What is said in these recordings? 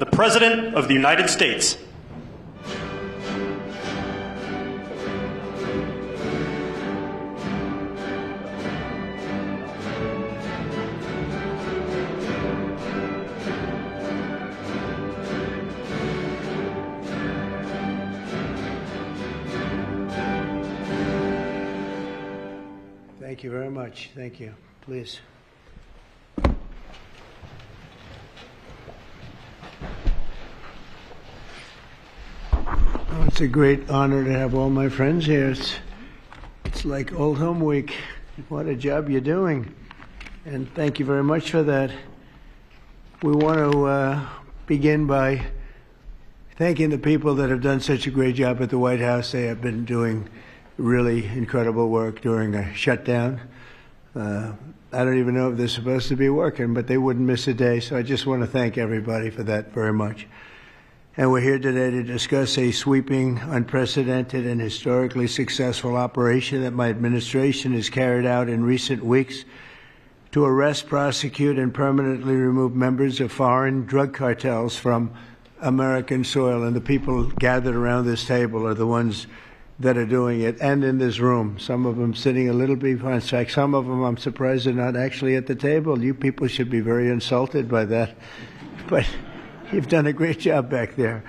the President of the United States. Thank you very much. Thank you. Please. Oh, it's a great honor to have all my friends here. It's like Old Home Week. What a job you're doing. And thank you very much for that. We want to begin by thanking the people that have done such a great job at the White House. They have been doing really incredible work during a shutdown. I don't even know if they're supposed to be working, but they wouldn't miss a day. So I just want to thank everybody for that very much. And we're here today to discuss a sweeping, unprecedented, and historically successful operation that my administration has carried out in recent weeks to arrest, prosecute, and permanently remove members of foreign drug cartels from American soil. And the people gathered around this table are the ones that are doing it, and in this room. Some of them sitting a little bit behind. In fact, some of them I'm surprised are not actually at the table. You people should be very insulted by that. But you've done a great job back there.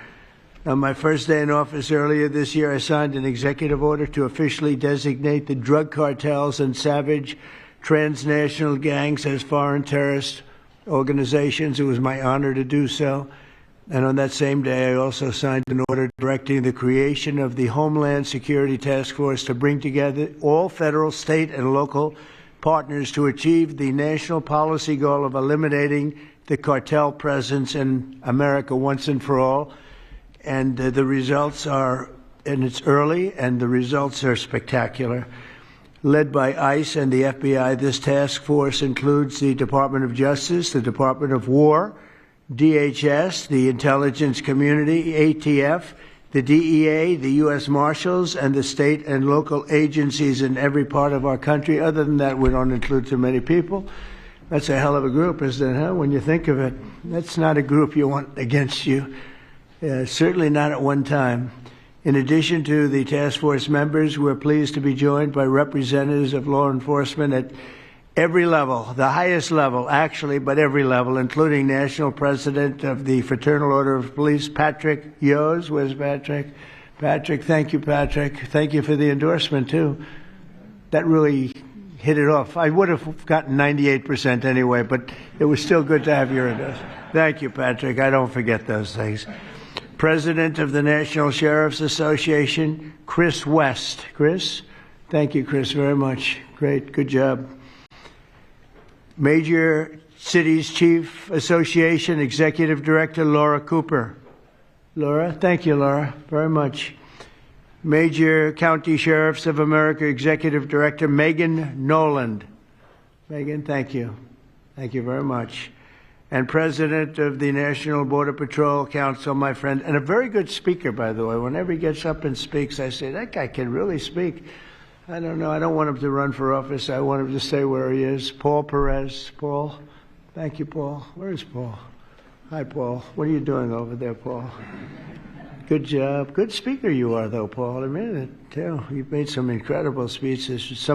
On my first day in office earlier this year, I signed an executive order to officially designate the drug cartels and savage transnational gangs as foreign terrorist organizations. It was my honor to do so. And on that same day, I also signed an order directing the creation of the Homeland Security Task Force to bring together all federal, state, and local partners to achieve the national policy goal of eliminating the cartel presence in America once and for all. And the results are, and it's early, and the results are spectacular. Led by ICE and the FBI, this task force includes the Department of Justice, the Department of War, DHS, the intelligence community, ATF, the DEA, the U.S. Marshals, and the state and local agencies in every part of our country. Other than that, we don't include too many people. That's a hell of a group, isn't it, huh? When you think of it, that's not a group you want against you. Certainly not at one time. In addition to the task force members, we're pleased to be joined by representatives of law enforcement at every level, the highest level, actually, but every level, including National President of the Fraternal Order of Police, Patrick Yos. Where's Patrick? Patrick, thank you, Patrick. Thank you for the endorsement, too. That really hit it off. I would have gotten 98% anyway, but it was still good to have your endorsement. Thank you, Patrick. I don't forget those things. President of the National Sheriff's Association, Chris West. Chris? Thank you, Chris, very much. Great. Good job. Major Cities Chief Association Executive Director Laura Cooper. Laura, thank you, Laura, very much. Major County Sheriffs of America Executive Director Megan Noland. Megan, thank you. Thank you very much. And President of the National Border Patrol Council, my friend, and a very good speaker, by the way. Whenever he gets up and speaks, I say, that guy can really speak. I don't know. I don't want him to run for office. I want him to stay where he is. Paul Perez. Paul. Thank you, Paul. Where is Paul? Hi, Paul. What are you doing over there, Paul? Good job. Good speaker you are, though, Paul. I mean it, too. You've made some incredible speeches,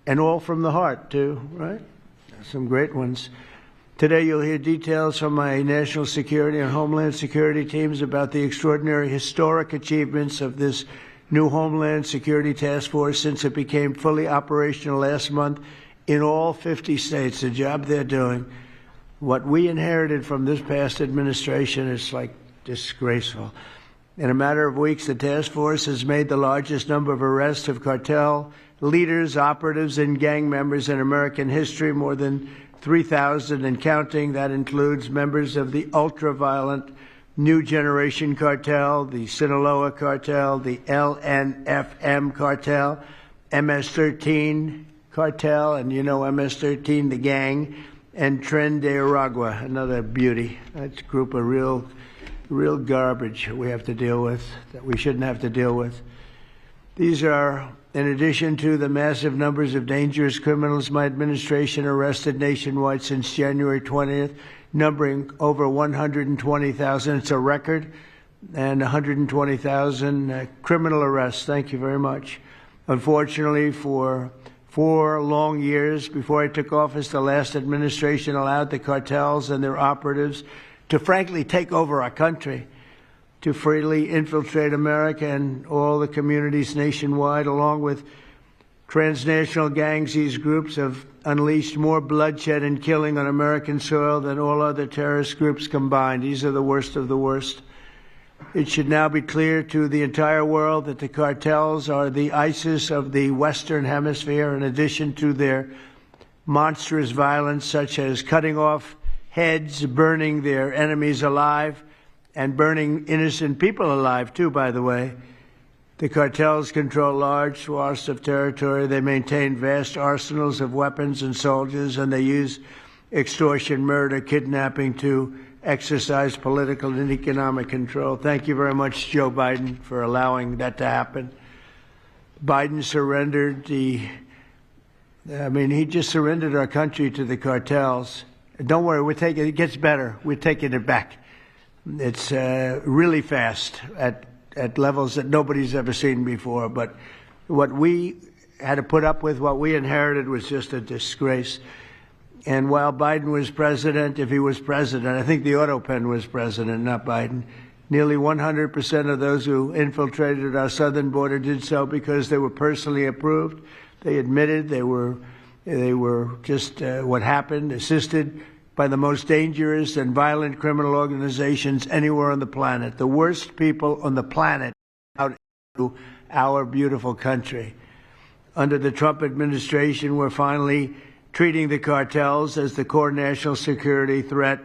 and all from the heart, too, right? Some great ones. Today you'll hear details from my national security and homeland security teams about the extraordinary historic achievements of this new Homeland Security Task Force since it became fully operational last month in all 50 states. The job they're doing, what we inherited from this past administration is like disgraceful. In a matter of weeks, the task force has made the largest number of arrests of cartel leaders, operatives, and gang members in American history, more than 3,000 and counting. That includes members of the ultra-violent New Generation Cartel, the Sinaloa Cartel, the LNFM Cartel, MS-13 Cartel, and you know MS-13, the gang, and Tren de Aragua, another beauty. That's a group of real garbage we have to deal with, that we shouldn't have to deal with. These are, in addition to the massive numbers of dangerous criminals my administration arrested nationwide since January 20th, numbering over 120,000. It's a record, and 120,000 criminal arrests. Thank you very much. Unfortunately, for 4 long years before I took office, the last administration allowed the cartels and their operatives to frankly take over our country, to freely infiltrate America and all the communities nationwide. Along with transnational gangs, these groups have unleashed more bloodshed and killing on American soil than all other terrorist groups combined. These are the worst of the worst. It should now be clear to the entire world that the cartels are the ISIS of the Western Hemisphere, in addition to their monstrous violence, such as cutting off heads, burning their enemies alive, and burning innocent people alive, too, by the way. The cartels control large swaths of territory. They maintain vast arsenals of weapons and soldiers, and they use extortion, murder, kidnapping to exercise political and economic control. Thank you very much, Joe Biden, for allowing that to happen. Biden surrendered he just surrendered our country to the cartels. Don't worry, it gets better. We're taking it back. It's really fast at levels that nobody's ever seen before. But what we had to put up with, what we inherited, was just a disgrace. And while Biden was president, if he was president, I think the Autopen was president, not Biden, nearly 100% of those who infiltrated our southern border did so because they were personally approved. They admitted they were just what happened, assisted by the most dangerous and violent criminal organizations anywhere on the planet. The worst people on the planet out into our beautiful country. Under the Trump administration, we're finally treating the cartels as the core national security threat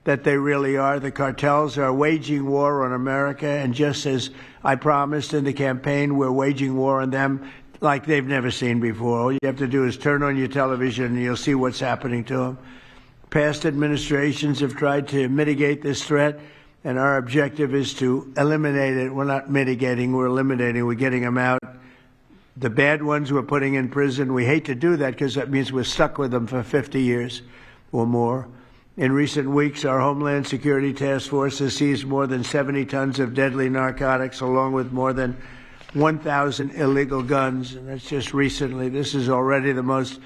that they really are. The cartels are waging war on America, and just as I promised in the campaign, we're waging war on them like they've never seen before. All you have to do is turn on your television and you'll see what's happening to them. Past administrations have tried to mitigate this threat, and our objective is to eliminate it. We're not mitigating, we're eliminating. We're getting them out. The bad ones we're putting in prison. We hate to do that because that means we're stuck with them for 50 years or more. In recent weeks, our Homeland Security Task Force has seized more than 70 tons of deadly narcotics, along with more than 1,000 illegal guns. And that's just recently. This is already the most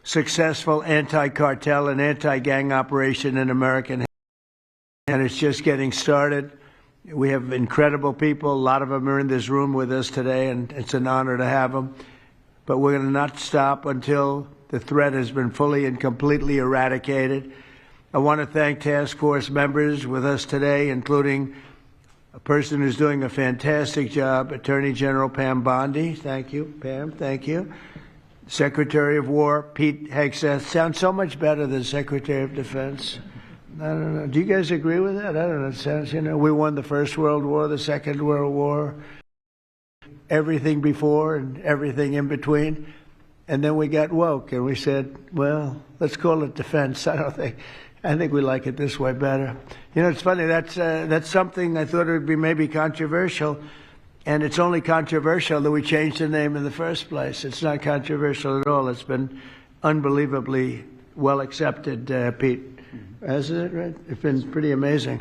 successful anti-cartel and anti-gang operation in American history, and it's just getting started. We have incredible people. A lot of them are in this room with us today, and it's an honor to have them. But we're going to not stop until the threat has been fully and completely eradicated. I want to thank task force members with us today, including a person who's doing a fantastic job, Attorney General Pam Bondi. Thank you, Pam. Thank you. Secretary of War Pete Hegseth. Sounds so much better than Secretary of Defense. I don't know. Do you guys agree with that? I don't know. It sounds, we won the First World War, the Second World War, everything before and everything in between. And then we got woke and we said, well, let's call it defense. I think we like it this way better. It's funny. That's something I thought it would be maybe controversial. And it's only controversial that we changed the name in the first place. It's not controversial at all. It's been unbelievably well accepted, Pete. Hasn't it, right? It's been pretty amazing.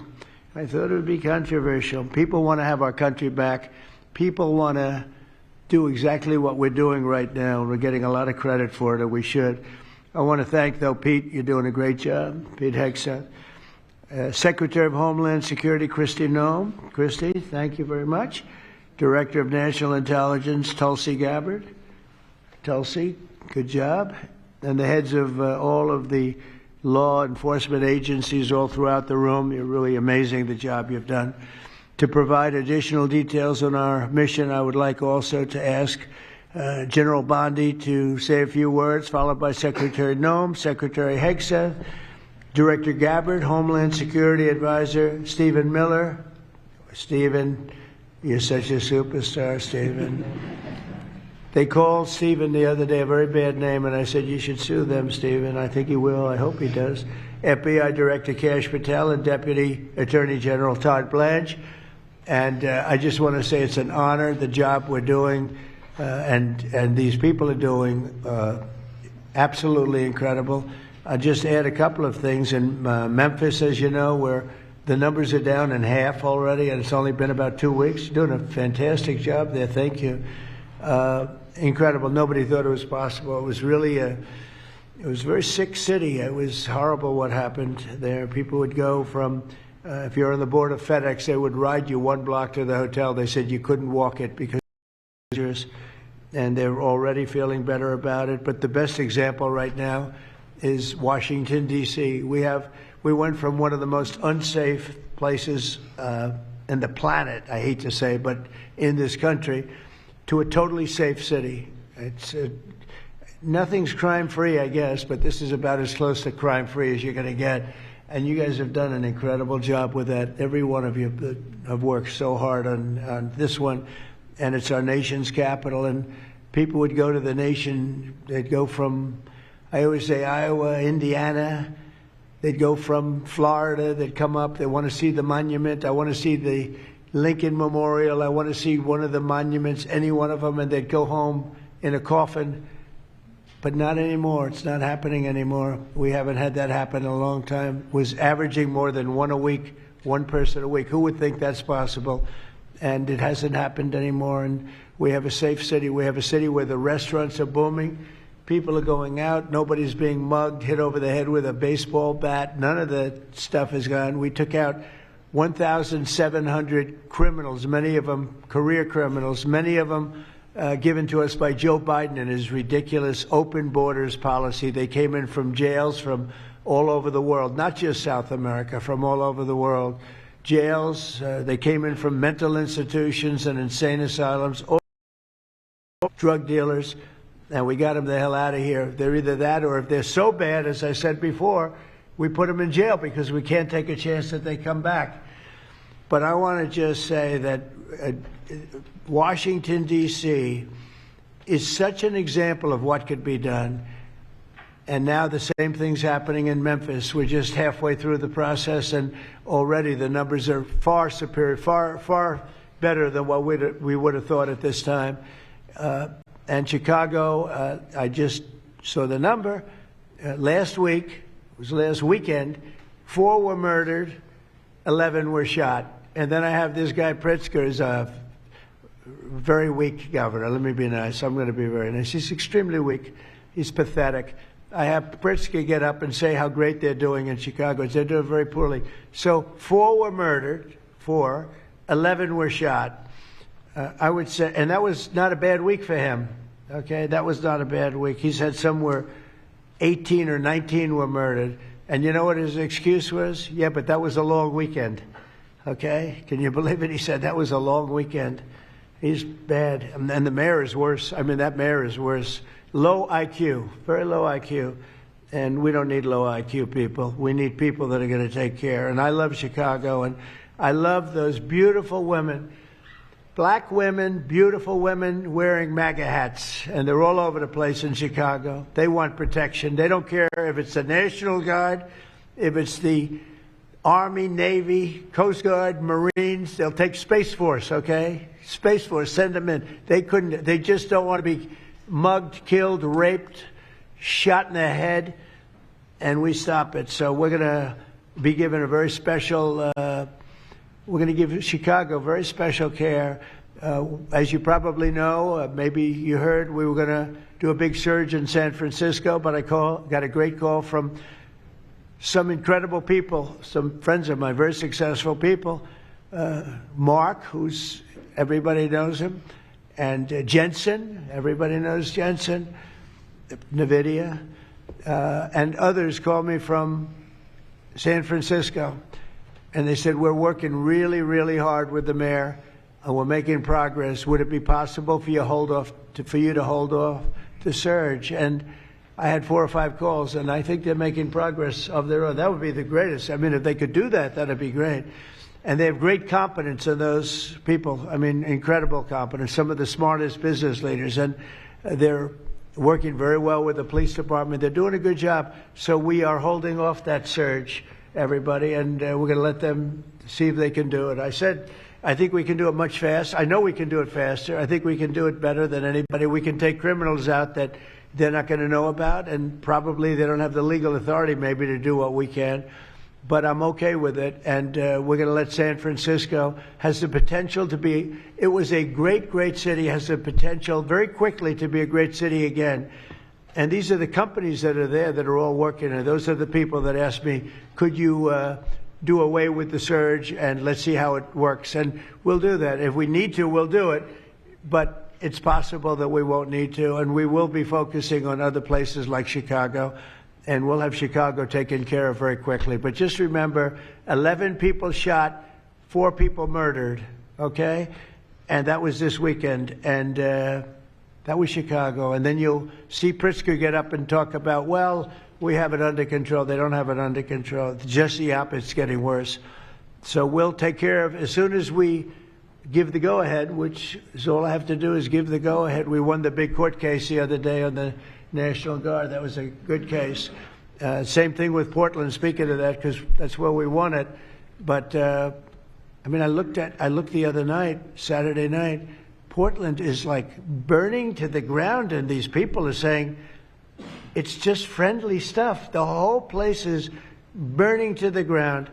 I thought it would be controversial. People want to have our country back. People want to do exactly what we're doing right now. We're getting a lot of credit for it, and we should. I want to thank, though, Pete. You're doing a great job. Pete Hegseth. Secretary of Homeland Security, Kristi Noem. Kristi, thank you very much. Director of National Intelligence, Tulsi Gabbard. Tulsi, good job. And the heads of all of the law enforcement agencies all throughout the room. You're really amazing, the job you've done. To provide additional details on our mission, I would like also to ask General Bondi to say a few words, followed by Secretary Noem, Secretary Hegseth, Director Gabbard, Homeland Security Advisor Stephen Miller. Stephen, you're such a superstar, Stephen. They called Stephen the other day a very bad name, and I said, you should sue them, Stephen. I think he will. I hope he does. FBI Director Kash Patel and Deputy Attorney General Todd Blanche. And I just want to say it's an honor, the job we're doing, and these people are doing absolutely incredible. I'll just add a couple of things. In Memphis, as you know, where the numbers are down in half already, and it's only been about 2 weeks. Doing a fantastic job there. Thank you. Incredible. Nobody thought it was possible. It was really it was a very sick city. It was horrible what happened there. People would go from, if you're on the board of FedEx, they would ride you 1 block to the hotel. They said you couldn't walk it because it was dangerous, and they're already feeling better about it. But the best example right now is Washington, D.C. We went from one of the most unsafe places in the planet, I hate to say, but in this country, to a totally safe city. It's nothing's crime-free, I guess, but this is about as close to crime-free as you're going to get. And you guys have done an incredible job with that. Every one of you have worked so hard on this one, and it's our nation's capital. And people would go to the nation. They'd go from, I always say, Iowa, Indiana. They'd go from Florida. They'd come up. They want to see the monument. I want to see the Lincoln Memorial. I want to see one of the monuments, any one of them, and they'd go home in a coffin. But not anymore. It's not happening anymore. We haven't had that happen in a long time. It was averaging more than one a week, one person a week. Who would think that's possible? And it hasn't happened anymore. And we have a safe city. We have a city where the restaurants are booming. People are going out. Nobody's being mugged, hit over the head with a baseball bat. None of the stuff is gone. We took out 1,700 criminals, many of them career criminals, many of them given to us by Joe Biden and his ridiculous open borders policy. They came in from jails from all over the world, not just South America, from all over the world. Jails, they came in from mental institutions and insane asylums, all drug dealers, and we got them the hell out of here. They're either that, or if they're so bad, as I said before, we put them in jail because we can't take a chance that they come back. But I want to just say that Washington, D.C. is such an example of what could be done. And now the same thing's happening in Memphis. We're just halfway through the process, and already the numbers are far superior, far better than what we would have thought at this time. And Chicago, I just saw the number. Last week, it was last weekend, 4 were murdered, 11 were shot. And then I have this guy Pritzker, is a very weak governor. Let me be nice. I'm going to be very nice. He's extremely weak. He's pathetic. I have Pritzker get up and say how great they're doing in Chicago. They're doing very poorly. So 4 were murdered, 11 were shot. I would say, and that was not a bad week for him. Okay, that was not a bad week. He said somewhere 18 or 19 were murdered. And you know what his excuse was? Yeah, but that was a long weekend. Okay, can you believe it? He said that was a long weekend. He's bad. And the mayor is worse. I mean, that mayor is worse. Low IQ, very low IQ. And we don't need low IQ people. We need people that are going to take care. And I love Chicago, and I love those beautiful women, black women, beautiful women wearing MAGA hats. And they're all over the place in Chicago. They want protection. They don't care if it's the National Guard, if it's the Army, Navy, Coast Guard, Marines. They'll take Space Force, okay? Space Force, send them in. They just don't want to be mugged, killed, raped, shot in the head, and we stop it. So we're going to be given a very special, we're going to give Chicago very special care. As you probably know, maybe you heard, we were going to do a big surge in San Francisco, but I got a great call from some incredible people, some friends of mine, very successful people. Mark, everybody knows him, and Jensen, everybody knows Jensen, NVIDIA, and others called me from San Francisco, and they said, we're working really, really hard with the mayor, and we're making progress. Would it be possible for you to hold off the surge? And I had 4 or 5 calls, and I think they're making progress of their own. That would be the greatest. I mean, if they could do that, that'd be great. And they have great competence in those people. I mean, incredible competence, some of the smartest business leaders. And they're working very well with the police department. They're doing a good job. So we are holding off that surge, everybody, and we're going to let them see if they can do it. I said, I think we can do it much faster. I know we can do it faster. I think we can do it better than anybody. We can take criminals out that they're not going to know about, and probably they don't have the legal authority maybe to do what we can. But I'm okay with it, and we're going to let San Francisco, has the potential to be, it was a great, great city, has the potential very quickly to be a great city again. And these are the companies that are there that are all working, and those are the people that asked me, could you do away with the surge, and let's see how it works. And we'll do that. If we need to, we'll do it. But it's possible that we won't need to, and we will be focusing on other places like Chicago, and we'll have Chicago taken care of very quickly. But just remember, 11 people shot, 4 people murdered, okay? And that was this weekend, and that was Chicago. And then you'll see Pritzker get up and talk about, well, we have it under control. They don't have it under control. It's just the opposite. It's getting worse. So we'll take care of, as soon as we give the go-ahead, which is all I have to do is give the go-ahead. We won the big court case the other day on the National Guard. That was a good case. Same thing with Portland, speaking of that, because that's where we won it. But, I mean, I looked the other night, Saturday night, Portland is like burning to the ground, and these people are saying, it's just friendly stuff. The whole place is burning to the ground.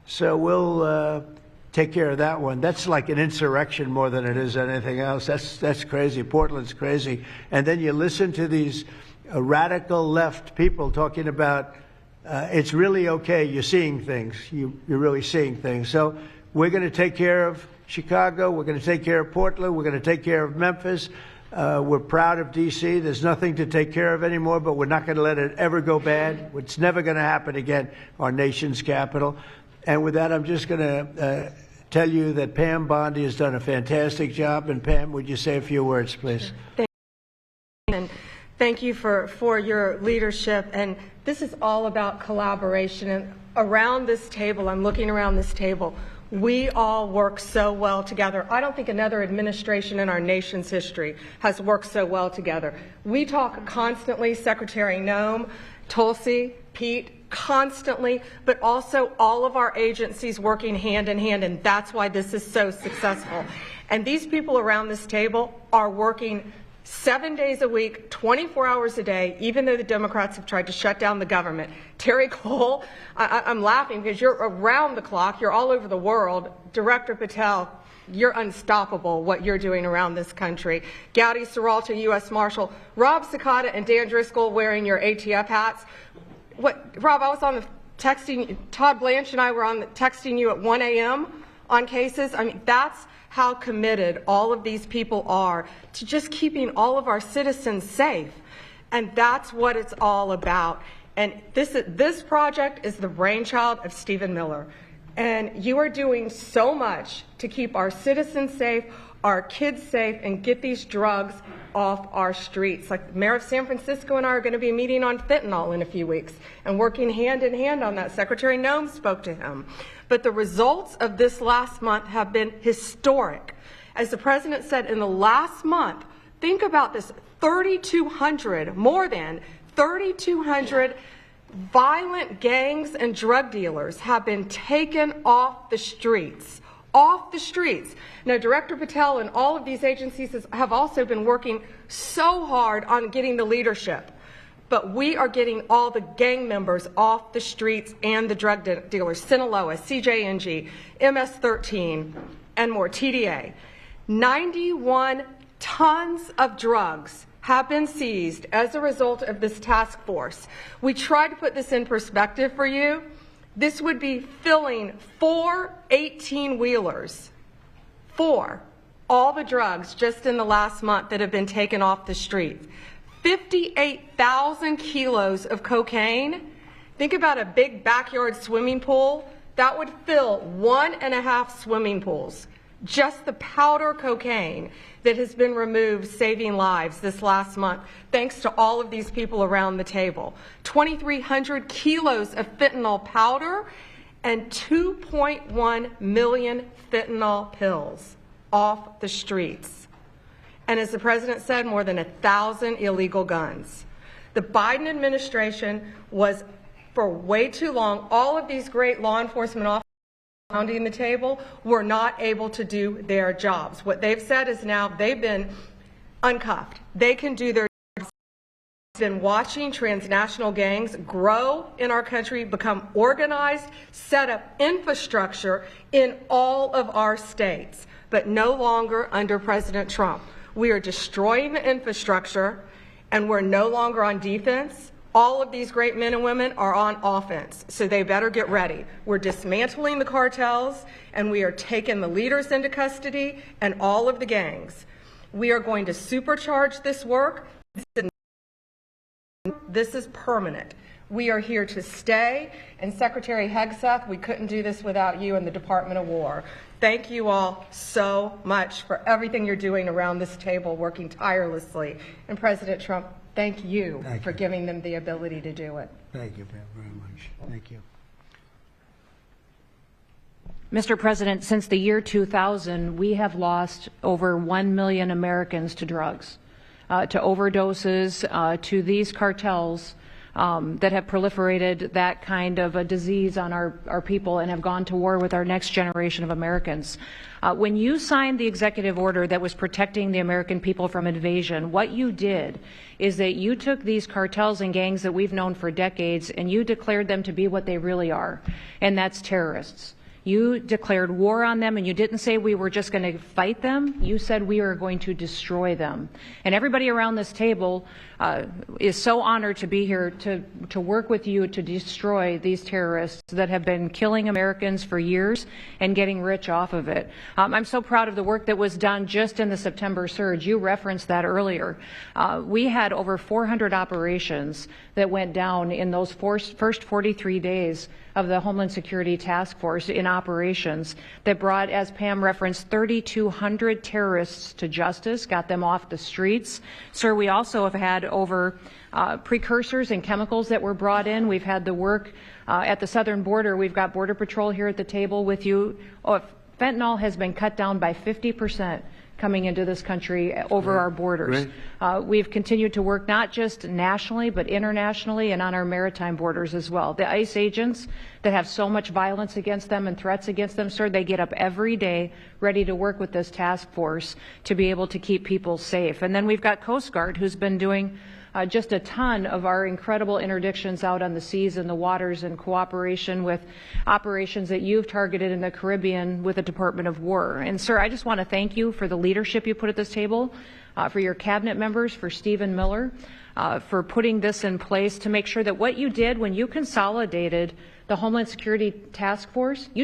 So we'll take care of that one. That's like an insurrection more than it is anything else. That's crazy. Portland's crazy. And then you listen to these radical left people talking about it's really okay. You're seeing things. You're really seeing things. So we're going to take care of Chicago. We're going to take care of Portland. We're going to take care of Memphis. We're proud of D.C. There's nothing to take care of anymore, but we're not going to let it ever go bad. It's never going to happen again, our nation's capital. And with that, I'm just going to tell you that Pam Bondi has done a fantastic job. And Pam, would you say a few words, please? Thank you. And thank you for your leadership. And this is all about collaboration. And around this table, I'm looking around this table, we all work so well together. I don't think another administration in our nation's history has worked so well together. We talk constantly, Secretary Noem, Tulsi, Pete, constantly, but also all of our agencies working hand in hand, and that's why this is so successful. And these people around this table are working 7 days a week, 24 hours a day, even though the Democrats have tried to shut down the government. Terry Cole, I'm laughing because you're around the clock, you're all over the world. Director Patel, you're unstoppable, what you're doing around this country. Gowdy Serralta, U.S. Marshal, Rob Sakata and Dan Driscoll wearing your ATF hats. Rob, I was on the texting, Todd Blanche and I were on the texting you at 1 a.m. on cases. I mean, that's how committed all of these people are to just keeping all of our citizens safe. And that's what it's all about. And this project is the brainchild of Stephen Miller. And you are doing so much to keep our citizens safe, our kids safe, and get these drugs off our streets. Like the mayor of San Francisco and I are going to be meeting on fentanyl in a few weeks and working hand in hand on that. Secretary Noem spoke to him. But the results of this last month have been historic. As the president said, in the last month, think about this, 3,200, more than 3,200 violent gangs and drug dealers have been taken off the streets. Off the streets. Now, Director Patel and all of these agencies have also been working so hard on getting the leadership. But we are getting all the gang members off the streets and the drug dealers, Sinaloa, CJNG, MS-13, and more, TDA. 91 tons of drugs have been seized as a result of this task force. We tried to put this in perspective for you. This would be filling 4 18-wheelers, all the drugs just in the last month that have been taken off the streets. 58,000 kilos of cocaine. Think about a big backyard swimming pool. That would fill 1.5 swimming pools. Just the powder cocaine that has been removed, saving lives this last month, thanks to all of these people around the table. 2,300 kilos of fentanyl powder and 2.1 million fentanyl pills off the streets. And as the president said, more than 1,000 illegal guns. The Biden administration was, for way too long, all of these great law enforcement officers pounding the table were not able to do their jobs. What they've said is now they've been uncuffed. They can do their jobs. been watching transnational gangs grow in our country, become organized, set up infrastructure in all of our states, but no longer under President Trump. We are destroying the infrastructure, and we're no longer on defense. All of these great men and women are on offense, so they better get ready. We're dismantling the cartels, and we are taking the leaders into custody and all of the gangs. We are going to supercharge this work. This is permanent. We are here to stay. And Secretary Hegseth, we couldn't do this without you and the Department of War. Thank you all so much for everything you're doing around this table, working tirelessly. And President Trump, thank you for giving them the ability to do it. Thank you very much. Thank you. Mr. President, since the year 2000, we have lost over 1 million Americans to drugs, to overdoses, to these cartels that have proliferated that kind of a disease on our people and have gone to war with our next generation of Americans. When you signed the executive order that was protecting the American people from invasion, what you did is that you took these cartels and gangs that we've known for decades and you declared them to be what they really are, and that's terrorists. You declared war on them, and you didn't say we were just going to fight them. You said we are going to destroy them. And everybody around this table is so honored to be here to work with you to destroy these terrorists that have been killing Americans for years and getting rich off of it. I'm so proud of the work that was done just in the September surge. You referenced that earlier. We had over 400 operations that went down in those first 43 days of the Homeland Security Task Force in operations that brought, as Pam referenced, 3,200 terrorists to justice, got them off the streets. Sir, we also have had over precursors and chemicals that were brought in. We've had the work at the southern border. We've got Border Patrol here at the table with you. Fentanyl has been cut down by 50% coming into this country over our borders. We've continued to work not just nationally, but internationally and on our maritime borders as well. The ICE agents that have so much violence against them and threats against them, sir, they get up every day ready to work with this task force to be able to keep people safe. And then we've got Coast Guard, who's been doing just a ton of our incredible interdictions out on the seas and the waters in cooperation with operations that you've targeted in the Caribbean with the Department of War. And sir, I just want to thank you for the leadership you put at this table, for your cabinet members, for Stephen Miller, for putting this in place to make sure that what you did when you consolidated the Homeland Security Task Force, you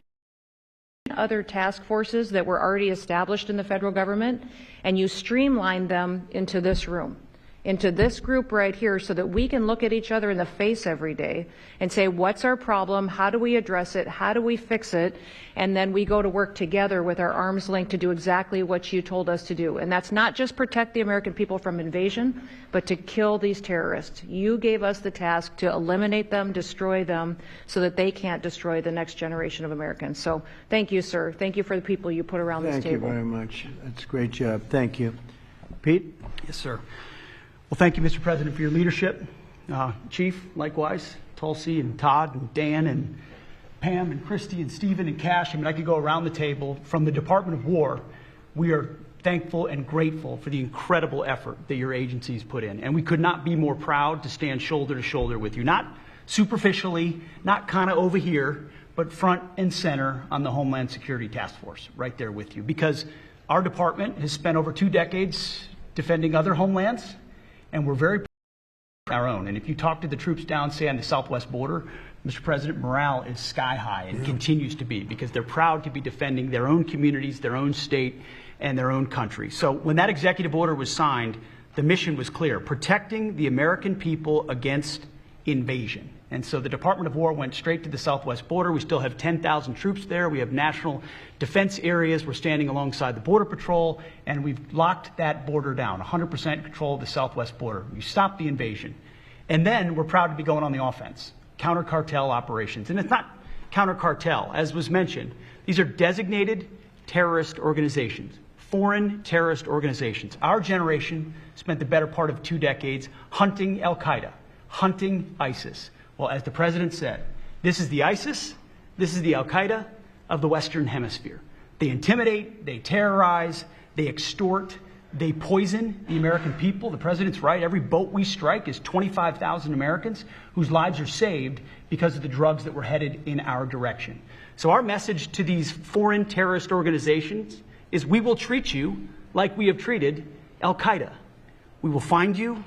other task forces that were already established in the federal government, and you streamlined them into this room, into this group right here, so that we can look at each other in the face every day and say, what's our problem? How do we address it? How do we fix it? And then we go to work together with our arms linked to do exactly what you told us to do. And that's not just protect the American people from invasion, but to kill these terrorists. You gave us the task to eliminate them, destroy them, so that they can't destroy the next generation of Americans. So thank you, sir. Thank you for the people you put around this table. Thank you very much. That's a great job. Thank you. Pete? Yes, sir. Well, thank you, Mr. President, for your leadership. Chief, likewise, Tulsi and Todd and Dan and Pam and Christy and Stephen and Cash. I mean, I could go around the table. From the Department of War, we are thankful and grateful for the incredible effort that your agencies put in. And we could not be more proud to stand shoulder to shoulder with you, not superficially, not kind of over here, but front and center on the Homeland Security Task Force, right there with you. Because our department has spent over 2 decades defending other homelands, and we're very proud of our own. And if you talk to the troops down, say, on the southwest border, Mr. President, morale is sky high and continues to be, because they're proud to be defending their own communities, their own state, and their own country. So when that executive order was signed, the mission was clear: protecting the American people against invasion. And so the Department of War went straight to the southwest border. We still have 10,000 troops there. We have national defense areas. We're standing alongside the Border Patrol, and we've locked that border down, 100% control of the southwest border. We stopped the invasion. And then we're proud to be going on the offense, counter-cartel operations. And it's not counter-cartel, as was mentioned. These are designated terrorist organizations, foreign terrorist organizations. Our generation spent the better part of 2 decades hunting al-Qaeda, hunting ISIS. Well, as the President said, this is the ISIS, this is the al-Qaeda of the Western Hemisphere. They intimidate, they terrorize, they extort, They poison the American people. The president's right. Every boat we strike is 25,000 Americans whose lives are saved because of the drugs that were headed in our direction. So our message to these foreign terrorist organizations is we will treat you like we have treated Al-Qaeda. We will find you,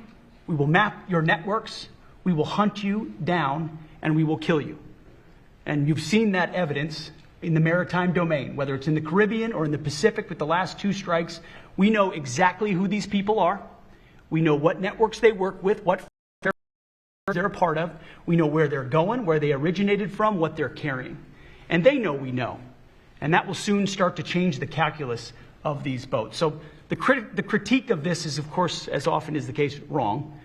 we will map your networks, we will hunt you down, and we will kill you. And you've seen that evidence in the maritime domain, whether it's in the Caribbean or in the Pacific with the last 2 strikes. We know exactly who these people are. We know what networks they work with, what they're a part of. We know where they're going, where they originated from, what they're carrying. And they know we know. And that will soon start to change the calculus of these boats. So the critique of this is, of course, as often is the case, wrong.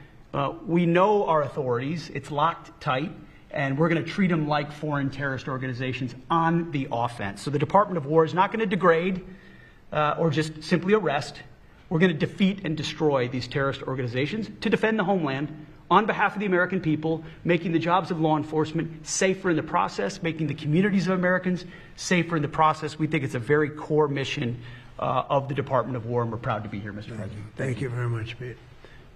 We know our authorities. It's locked tight. And we're going to treat them like foreign terrorist organizations on the offense. So the Department of War is not going to degrade or just simply arrest. We're going to defeat and destroy these terrorist organizations to defend the homeland on behalf of the American people, making the jobs of law enforcement safer in the process, making the communities of Americans safer in the process. We think it's a very core mission of the Department of War, and we're proud to be here, Mr. President. Thank you very much, Pete.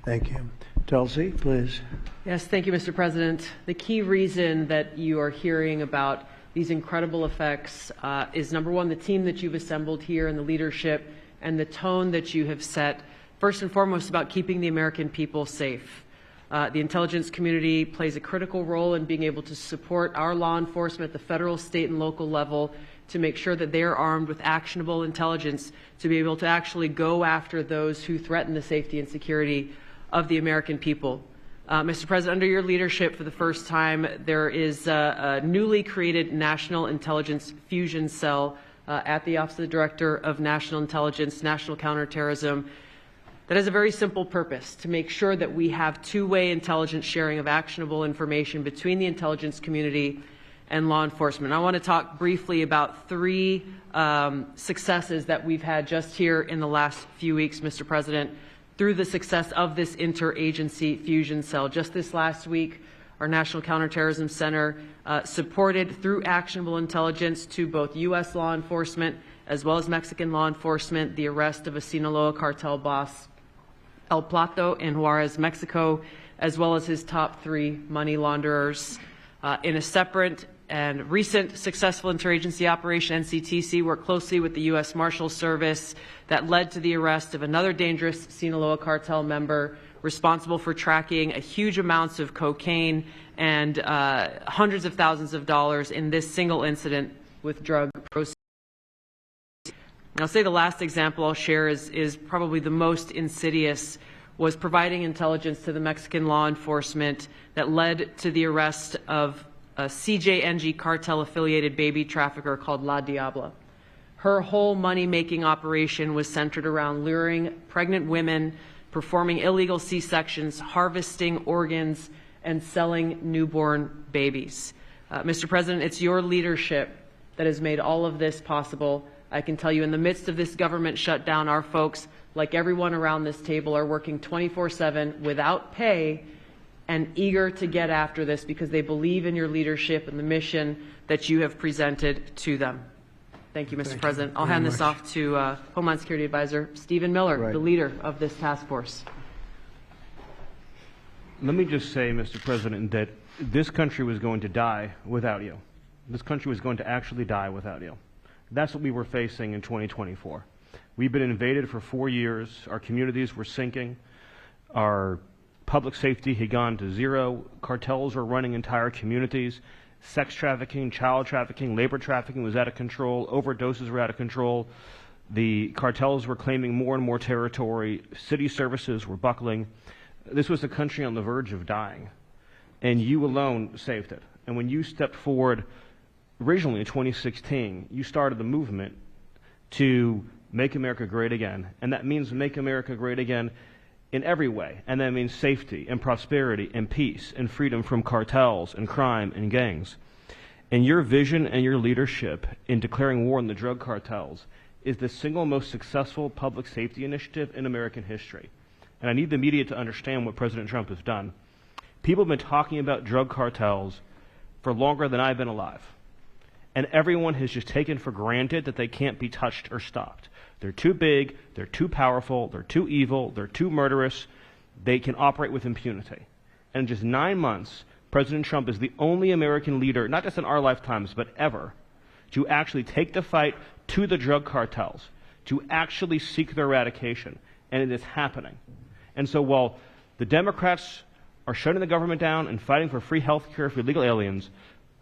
Thank you. Tulsi, please. Yes, thank you, Mr. President. The key reason that you are hearing about these incredible effects is, number one, the team that you've assembled here and the leadership and the tone that you have set, first and foremost, about keeping the American people safe. The intelligence community plays a critical role in being able to support our law enforcement at the federal, state, and local level to make sure that they are armed with actionable intelligence to be able to actually go after those who threaten the safety and security of the American people. Mr. President, under your leadership, for the first time, there is a newly created National Intelligence Fusion Cell at the Office of the Director of National Intelligence, National Counterterrorism, that has a very simple purpose: to make sure that we have two-way intelligence sharing of actionable information between the intelligence community and law enforcement. I want to talk briefly about 3 successes that we've had just here in the last few weeks, Mr. President, through the success of this interagency fusion cell. Just this last week, our National Counterterrorism Center supported, through actionable intelligence to both U.S. law enforcement as well as Mexican law enforcement, the arrest of a Sinaloa cartel boss, El Plato, in Juarez, Mexico, as well as his top 3 money launderers. In a separate and recent successful interagency operation, NCTC worked closely with the U.S. Marshals Service that led to the arrest of another dangerous Sinaloa cartel member responsible for tracking a huge amounts of cocaine and hundreds of thousands of dollars in this single incident with drug proceeds. And I'll say the last example I'll share is probably the most insidious, was providing intelligence to the Mexican law enforcement that led to the arrest of a CJNG cartel-affiliated baby trafficker called La Diabla. Her whole money-making operation was centered around luring pregnant women, performing illegal C-sections, harvesting organs, and selling newborn babies. Mr. President, it's your leadership that has made all of this possible. I can tell you, in the midst of this government shutdown, our folks, like everyone around this table, are working 24/7 without pay and eager to get after this because they believe in your leadership and the mission that you have presented to them. Thank you, Mr. President. I'll hand this off to Homeland Security Advisor Stephen Miller, the leader of this task force. Let me just say, Mr. President, that this country was going to die without you. This country was going to actually die without you. That's what we were facing in 2024. We've been invaded for 4 years. Our communities were sinking. Our public safety had gone to zero. Cartels were running entire communities. Sex trafficking, child trafficking, labor trafficking was out of control. Overdoses were out of control. The cartels were claiming more and more territory. City services were buckling. This was a country on the verge of dying, and you alone saved it. And when you stepped forward originally in 2016, you started the movement to make America great again, and that means make America great again in every way, and that means safety and prosperity and peace and freedom from cartels and crime and gangs. And your vision and your leadership in declaring war on the drug cartels is the single most successful public safety initiative in American history. And I need the media to understand what President Trump has done. People have been talking about drug cartels for longer than I've been alive. And everyone has just taken for granted that they can't be touched or stopped. They're too big, they're too powerful, they're too evil, they're too murderous. They can operate with impunity. And in just 9 months, President Trump is the only American leader, not just in our lifetimes, but ever, to actually take the fight to the drug cartels, to actually seek their eradication. And it is happening. And so while the Democrats are shutting the government down and fighting for free health care for illegal aliens,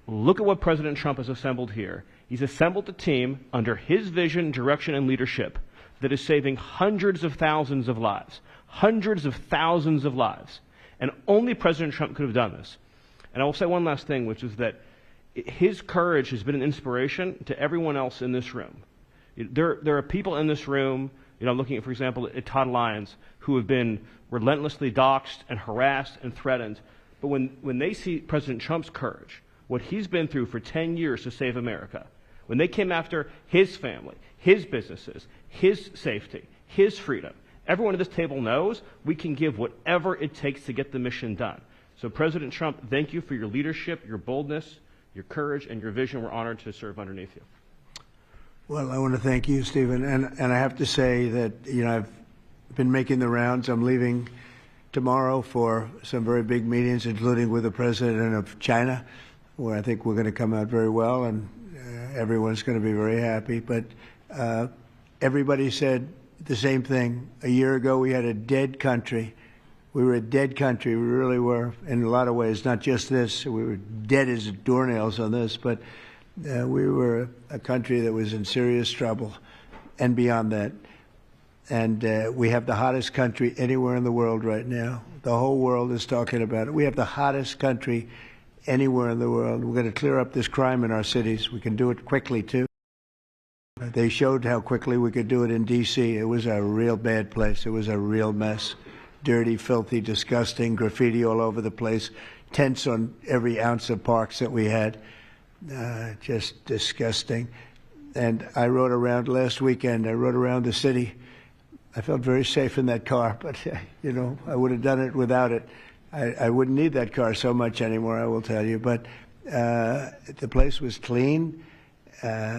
look at what President Trump has assembled here. He's assembled a team under his vision, direction, and leadership that is saving hundreds of thousands of lives. Hundreds of thousands of lives. And only President Trump could have done this. And I will say one last thing, which is that his courage has been an inspiration to everyone else in this room. There are people in this room, I'm looking at, for example, at Todd Lyons, who have been relentlessly doxxed and harassed and threatened. But when they see President Trump's courage, what he's been through for 10 years to save America, when they came after his family, his businesses, his safety, his freedom, everyone at this table knows we can give whatever it takes to get the mission done. So President Trump, thank you for your leadership, your boldness, your courage, and your vision. We're honored to serve underneath you. Well, I want to thank you, Stephen. And I have to say that, I've been making the rounds. I'm leaving tomorrow for some very big meetings, including with the president of China, where I think we're going to come out very well, and everyone's going to be very happy. But everybody said the same thing. A year ago, we had a dead country. We were a dead country. We really were, in a lot of ways, not just this. We were dead as doornails on this, but we were a country that was in serious trouble and beyond that. And we have the hottest country anywhere in the world right now. The whole world is talking about it. We have the hottest country anywhere in the world. We're going to clear up this crime in our cities. We can do it quickly, too. They showed how quickly we could do it in D.C. It was a real bad place. It was a real mess. Dirty, filthy, disgusting, graffiti all over the place, tents on every ounce of parks that we had. Just disgusting. And I rode around last weekend. I rode around the city. I felt very safe in that car, but, I would have done it without it. I wouldn't need that car so much anymore, I will tell you. But the place was clean.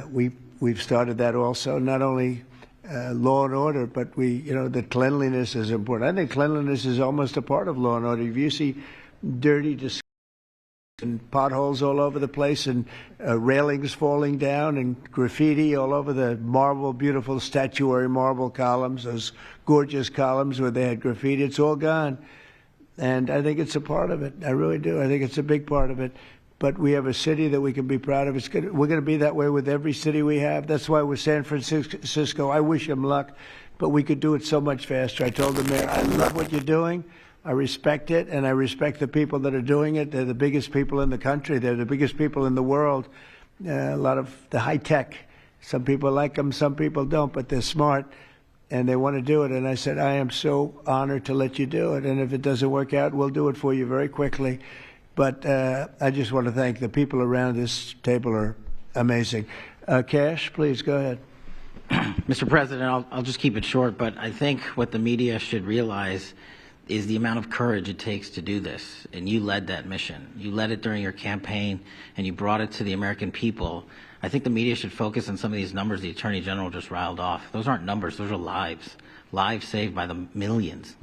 We've started that also, not only law and order, but the cleanliness is important. I think cleanliness is almost a part of law and order. If you see dirty, disgusting, and potholes all over the place, and railings falling down, and graffiti all over the beautiful statuary marble columns, those gorgeous columns where they had graffiti, it's all gone. And I think it's a part of it. I really do. I think it's a big part of it. But we have a city that we can be proud of. We're going to be that way with every city we have. That's why with San Francisco, I wish them luck, but we could do it so much faster. I told the mayor, I love what you're doing. I respect it, and I respect the people that are doing it. They're the biggest people in the country. They're the biggest people in the world. A lot of the high tech. Some people like them, some people don't, but they're smart, and they want to do it. And I said, I am so honored to let you do it. And if it doesn't work out, we'll do it for you very quickly. But I just want to thank the people around this table are amazing. Cash, please go ahead. Mr. President, I'll just keep it short, but I think what the media should realize is the amount of courage it takes to do this. And you led that mission. You led it during your campaign, and you brought it to the American people. I think the media should focus on some of these numbers the Attorney General just riled off. Those aren't numbers. Those are lives. Lives saved by the millions.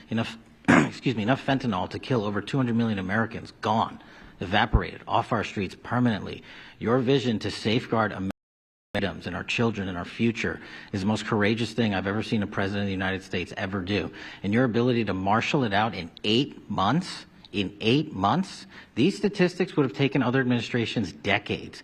Enough fentanyl to kill over 200 million Americans, gone, evaporated, off our streets permanently. Your vision to safeguard Americans and our children and our future is the most courageous thing I've ever seen a president of the United States ever do. And your ability to marshal it out in 8 months, these statistics would have taken other administrations decades.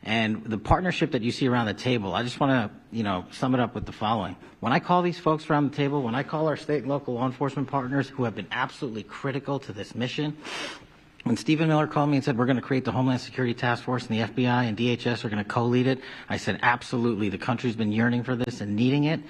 And the partnership that you see around the table, I just want to, sum it up with the following. When I call these folks around the table, when I call our state and local law enforcement partners who have been absolutely critical to this mission, when Stephen Miller called me and said we're going to create the Homeland Security Task Force and the FBI and DHS are going to co-lead it, I said absolutely. The country's been yearning for this and needing it.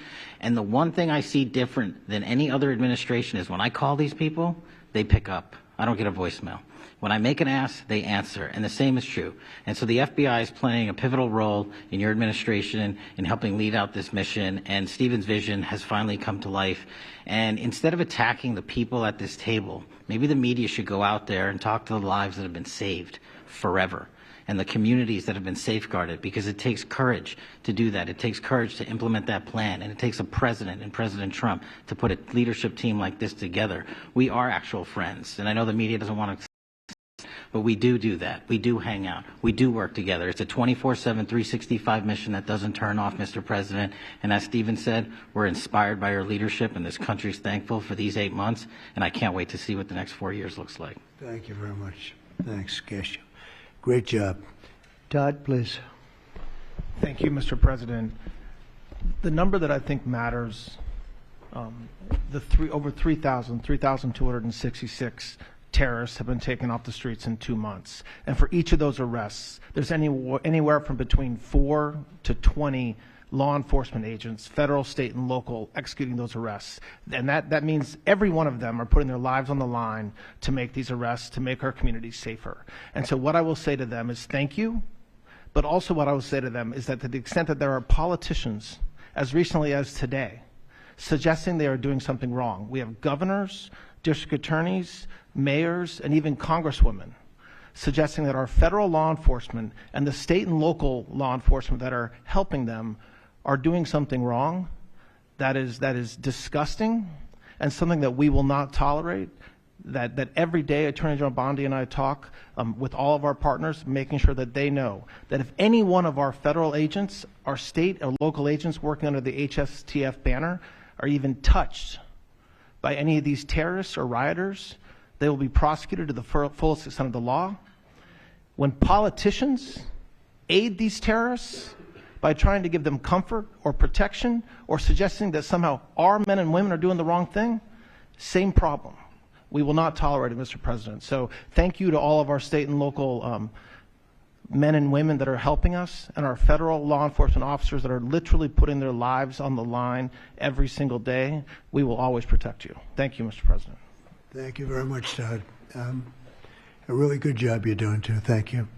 And the one thing I see different than any other administration is when I call these people, they pick up. I don't get a voicemail. When I make an ask, they answer, and the same is true. And so the FBI is playing a pivotal role in your administration in helping lead out this mission, and Stephen's vision has finally come to life. And instead of attacking the people at this table, maybe the media should go out there and talk to the lives that have been saved forever. and the communities that have been safeguarded, because it takes courage to do that. It takes courage to implement that plan, and it takes a president and President Trump to put a leadership team like this together. We are actual friends, and I know the media doesn't want to, but we do that. We do hang out. We do work together. It's a 24/7, 365 mission that doesn't turn off, Mr. President. And as Stephen said, we're inspired by your leadership, and this country's thankful for these 8 months, and I can't wait to see what the next 4 years looks like. Thank you very much. Thanks, Kesha. Great job. Todd, please. Thank you, Mr. President. The number that I think matters, over 3,266 terrorists have been taken off the streets in 2 months. And for each of those arrests, there's anywhere from between 4 to 20 law enforcement agents, federal, state, and local, executing those arrests. And that means every one of them are putting their lives on the line to make these arrests, to make our communities safer. And so what I will say to them is thank you, but also what I will say to them is that to the extent that there are politicians, as recently as today, suggesting they are doing something wrong. We have governors, district attorneys, mayors, and even congresswomen suggesting that our federal law enforcement and the state and local law enforcement that are helping them are doing something wrong. That is disgusting and something that we will not tolerate. That every day Attorney General Bondi and I talk with all of our partners, making sure that they know that if any one of our federal agents, our state or local agents working under the HSTF banner are even touched by any of these terrorists or rioters, they will be prosecuted to the fullest extent of the law. When politicians aid these terrorists by trying to give them comfort or protection or suggesting that somehow our men and women are doing the wrong thing, same problem. We will not tolerate it, Mr. President. So thank you to all of our state and local men and women that are helping us, and our federal law enforcement officers that are literally putting their lives on the line every single day. We will always protect you. Thank you, Mr. President. Thank you very much, Todd. A really good job you're doing, too. Thank you.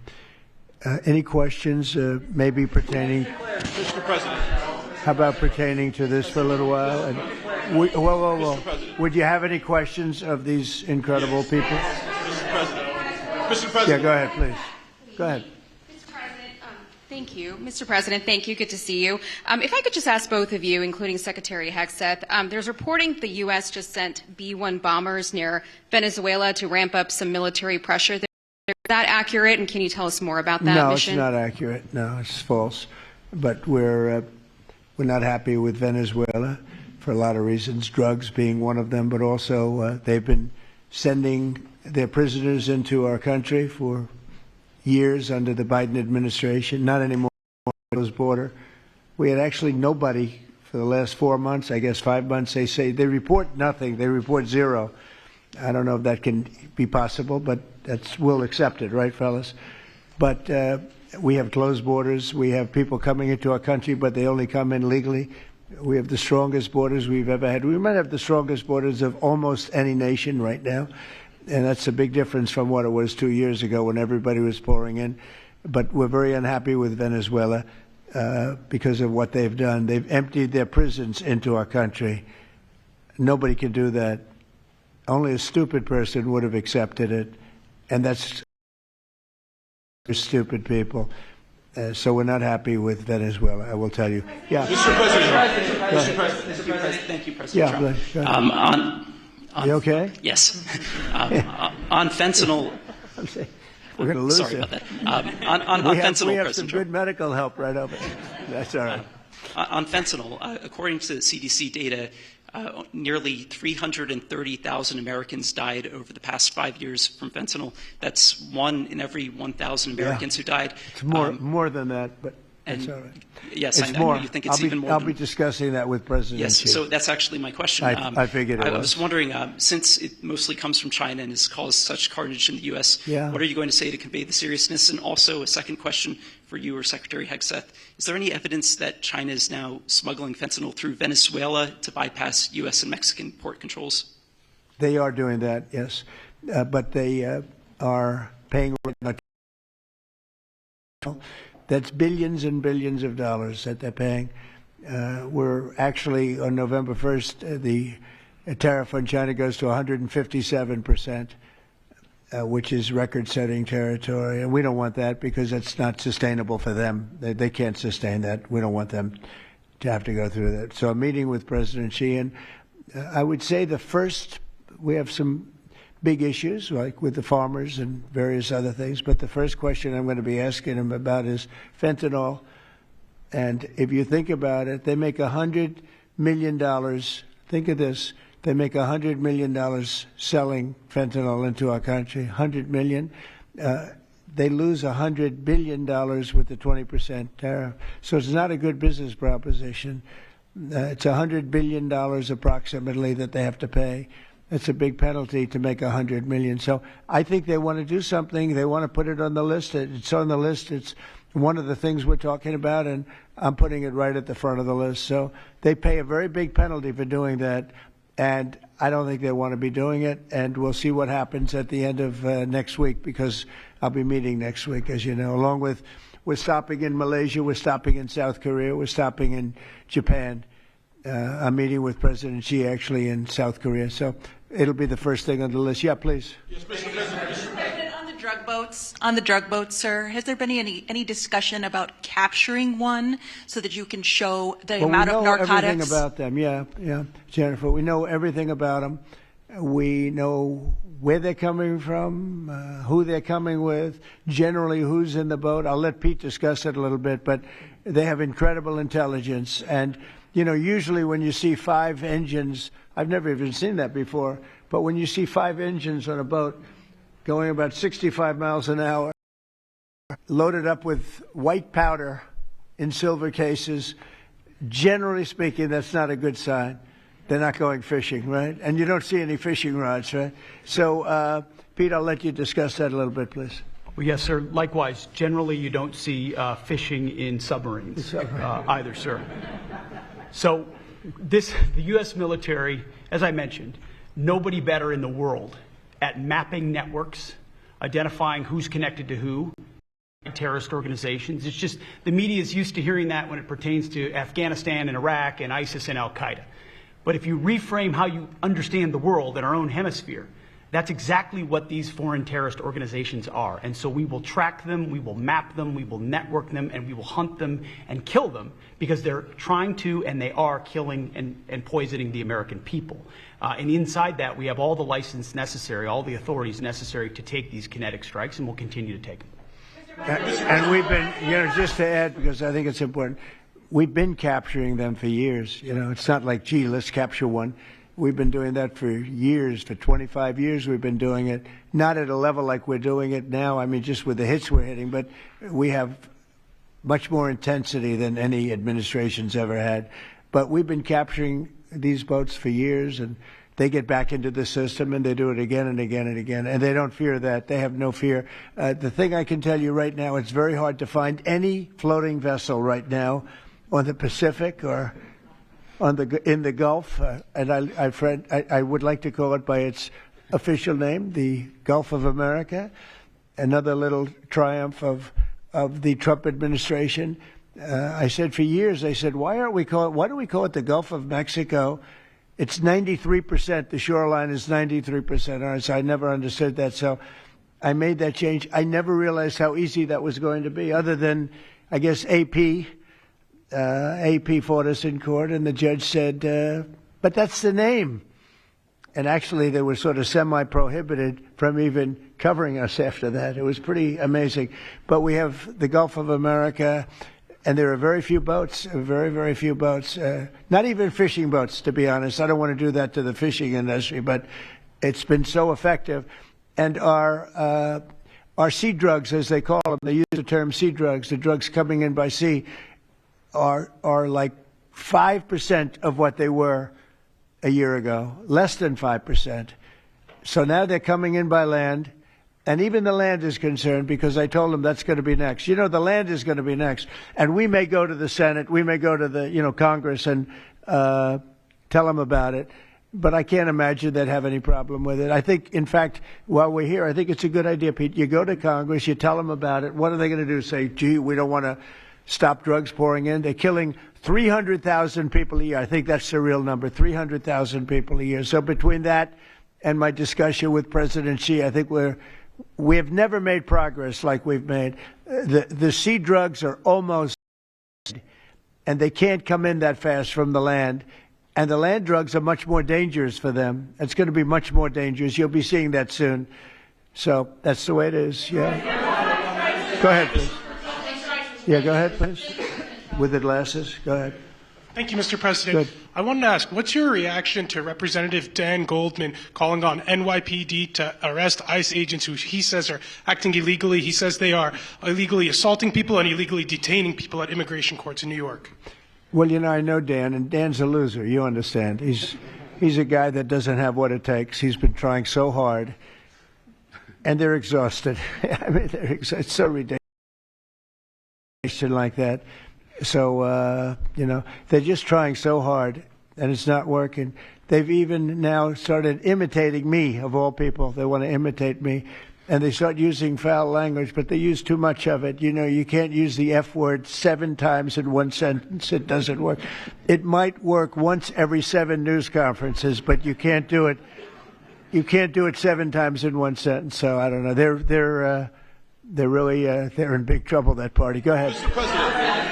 Any questions, maybe pertaining? Mr. President. How about pertaining to this for a little while? And whoa. Would you have any questions of these incredible people? Mr. President. Mr. President. Yeah, go ahead, please. Go ahead. Thank you. Mr. President, thank you. Good to see you. If I could just ask both of you, including Secretary Hegseth, there's reporting the U.S. just sent B-1 bombers near Venezuela to ramp up some military pressure there. Is that accurate, and can you tell us more about that mission? No, it's not accurate. No, it's false. But we're not happy with Venezuela for a lot of reasons, drugs being one of them, but also they've been sending their prisoners into our country for years under the Biden administration, not anymore on the border. We had actually nobody for the last 4 months, I guess 5 months. They say they report nothing. They report zero. I don't know if that can be possible, but we'll accept it, right, fellas? But we have closed borders. We have people coming into our country, but they only come in legally. We have the strongest borders we've ever had. We might have the strongest borders of almost any nation right now. And that's a big difference from what it was 2 years ago when everybody was pouring in. But we're very unhappy with Venezuela because of what they've done. They've emptied their prisons into our country. Nobody can do that. Only a stupid person would have accepted it. And that's stupid people. So we're not happy with Venezuela, I will tell you. Yeah. Mr. President. Thank you, President Trump. You okay? Yes. On fentanyl. We're going to lose sorry it. about that. On fentanyl, we have President some Trump. good medical help right over there. That's all right. On fentanyl, according to the CDC data, nearly 330,000 Americans died over the past 5 years from fentanyl. That's 1 in every 1,000 Americans who died. It's more than that, but that's all right. Yes, it's I more. know you think it's even more. I'll be discussing that with President Yes, Xi. so that's actually my question. I figured it was. I was wondering, since it mostly comes from China and has caused such carnage in the U.S., what are you going to say to convey the seriousness? And also a second question for you or Secretary Hegseth. Is there any evidence that China is now smuggling fentanyl through Venezuela to bypass U.S. and Mexican port controls? They are doing that, yes. But they are paying. That's billions and billions of dollars that they're paying. We're actually, on November 1st, the tariff on China goes to 157%. which is record-setting territory. And we don't want that because it's not sustainable for them. They can't sustain that. We don't want them to have to go through that. So a meeting with President Xi, and I would say we have some big issues, like with the farmers and various other things, but the first question I'm going to be asking him about is fentanyl. And if you think about it, they make $100 million. Think of this. They make $100 million selling fentanyl into our country, $100 million. They lose $100 billion with the 20% tariff. So it's not a good business proposition. It's $100 billion approximately that they have to pay. It's a big penalty to make $100 million. So I think they want to do something. They want to put it on the list. It's on the list. It's one of the things we're talking about, and I'm putting it right at the front of the list. So they pay a very big penalty for doing that, and I don't think they want to be doing it. And we'll see what happens at the end of next week, because I'll be meeting next week, as you know, along with we're stopping in Malaysia, we're stopping in South Korea, we're stopping in Japan. I'm meeting with President Xi actually in South Korea. So it'll be the first thing on the list. Yeah, please. Yes, Mr. President. On the drug boats, sir, has there been any discussion about capturing one so that you can show the amount of narcotics? We know everything about them. Yeah, Jennifer. We know everything about them. We know where they're coming from, who they're coming with, generally who's in the boat. I'll let Pete discuss it a little bit, but they have incredible intelligence. And, usually when you see 5 engines, I've never even seen that before, but when you see 5 engines on a boat going about 65 miles an hour, loaded up with white powder in silver cases, generally speaking, that's not a good sign. They're not going fishing, right? And you don't see any fishing rods, right? So, Pete, I'll let you discuss that a little bit, please. Well, yes, sir. Likewise, generally you don't see fishing in submarines either, sir. So the U.S. military, as I mentioned, nobody better in the world at mapping networks, identifying who's connected to who, terrorist organizations. It's just the media is used to hearing that when it pertains to Afghanistan and Iraq and ISIS and Al-Qaeda. But if you reframe how you understand the world in our own hemisphere, that's exactly what these foreign terrorist organizations are. And so we will track them, we will map them, we will network them, and we will hunt them and kill them because they're trying to and they are killing and poisoning the American people. And inside that, we have all the license necessary, all the authorities necessary to take these kinetic strikes, and we'll continue to take them. And we've been, just to add, because I think it's important, we've been capturing them for years. It's not like, gee, let's capture one. We've been doing that for years. For 25 years, we've been doing it. Not at a level like we're doing it now. I mean, just with the hits we're hitting, but we have much more intensity than any administration's ever had. But we've been capturing these boats for years, and they get back into the system, and they do it again and again and again, and they don't fear that. They have no fear. The thing I can tell you right now, it's very hard to find any floating vessel right now on the Pacific or in the Gulf, and I would like to call it by its official name, the Gulf of America, another little triumph of the Trump administration. I said for years, why do we call it the Gulf of Mexico? It's 93%. The shoreline is 93%. All right, so I never understood that. So I made that change. I never realized how easy that was going to be, other than, I guess, AP fought us in court, and the judge said, but that's the name. And actually, they were sort of semi-prohibited from even covering us after that. It was pretty amazing. But we have the Gulf of America, and there are very few boats, very, very few boats, not even fishing boats, to be honest. I don't want to do that to the fishing industry, but it's been so effective. And our sea drugs, as they call them, they use the term sea drugs, the drugs coming in by sea, are like 5% of what they were a year ago, less than 5%. So now they're coming in by land, and even the land is concerned because I told them that's going to be next. The land is going to be next. And we may go to the Senate, we may go to the, Congress and tell them about it, but I can't imagine they'd have any problem with it. I think, in fact, while we're here, I think it's a good idea, Pete. You go to Congress, you tell them about it. What are they going to do? Say, gee, we don't want to stop drugs pouring in. They're killing 300,000 people a year. I think that's the real number, 300,000 people a year. So between that and my discussion with President Xi, I think we have never made progress like we've made. The sea drugs are almost, and they can't come in that fast from the land. And the land drugs are much more dangerous for them. It's going to be much more dangerous. You'll be seeing that soon. So that's the way it is. Yeah. Go ahead, please. Yeah, go ahead, please. With the glasses. Go ahead. Thank you, Mr. President. Good. I wanted to ask, what's your reaction to Representative Dan Goldman calling on NYPD to arrest ICE agents who he says are acting illegally? He says they are illegally assaulting people and illegally detaining people at immigration courts in New York. Well, you know, I know Dan, and Dan's a loser. You understand. He's a guy that doesn't have what it takes. He's been trying so hard, and they're exhausted. I mean, it's so ridiculous like that. So, you know, they're just trying so hard, and it's not working. They've even now started imitating me, of all people. They want to imitate me. And they start using foul language, but they use too much of it. You know, you can't use the F word 7 times in one sentence. It doesn't work. It might work once every 7 news conferences, but you can't do it. You can't do it 7 times in one sentence. So I don't know. They're really they're in big trouble. That party. Go ahead. Mr. President.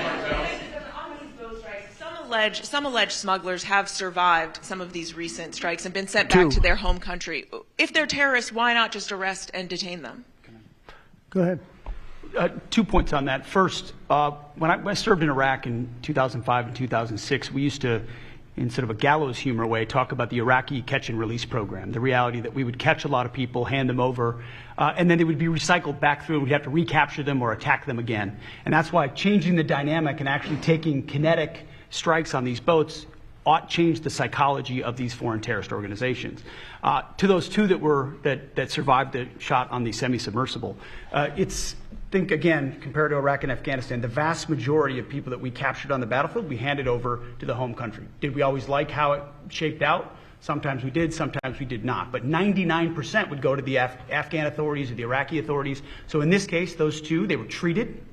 Some alleged smugglers have survived some of these recent strikes and been sent back to their home country. If they're terrorists, why not just arrest and detain them? Go ahead. 2 points on that. First, when I served in Iraq in 2005 and 2006, we used to, in sort of a gallows humor way, talk about the Iraqi catch and release program, the reality that we would catch a lot of people, hand them over, and then they would be recycled back through and we'd have to recapture them or attack them again. And that's why changing the dynamic and actually taking kinetic strikes on these boats ought change the psychology of these foreign terrorist organizations. To those 2 that survived the shot on the semi-submersible, think again, compared to Iraq and Afghanistan, the vast majority of people that we captured on the battlefield, we handed over to the home country. Did we always like how it shaped out? Sometimes we did, sometimes we did not. But 99% would go to the Afghan authorities or the Iraqi authorities. So in this case, those 2, they were treated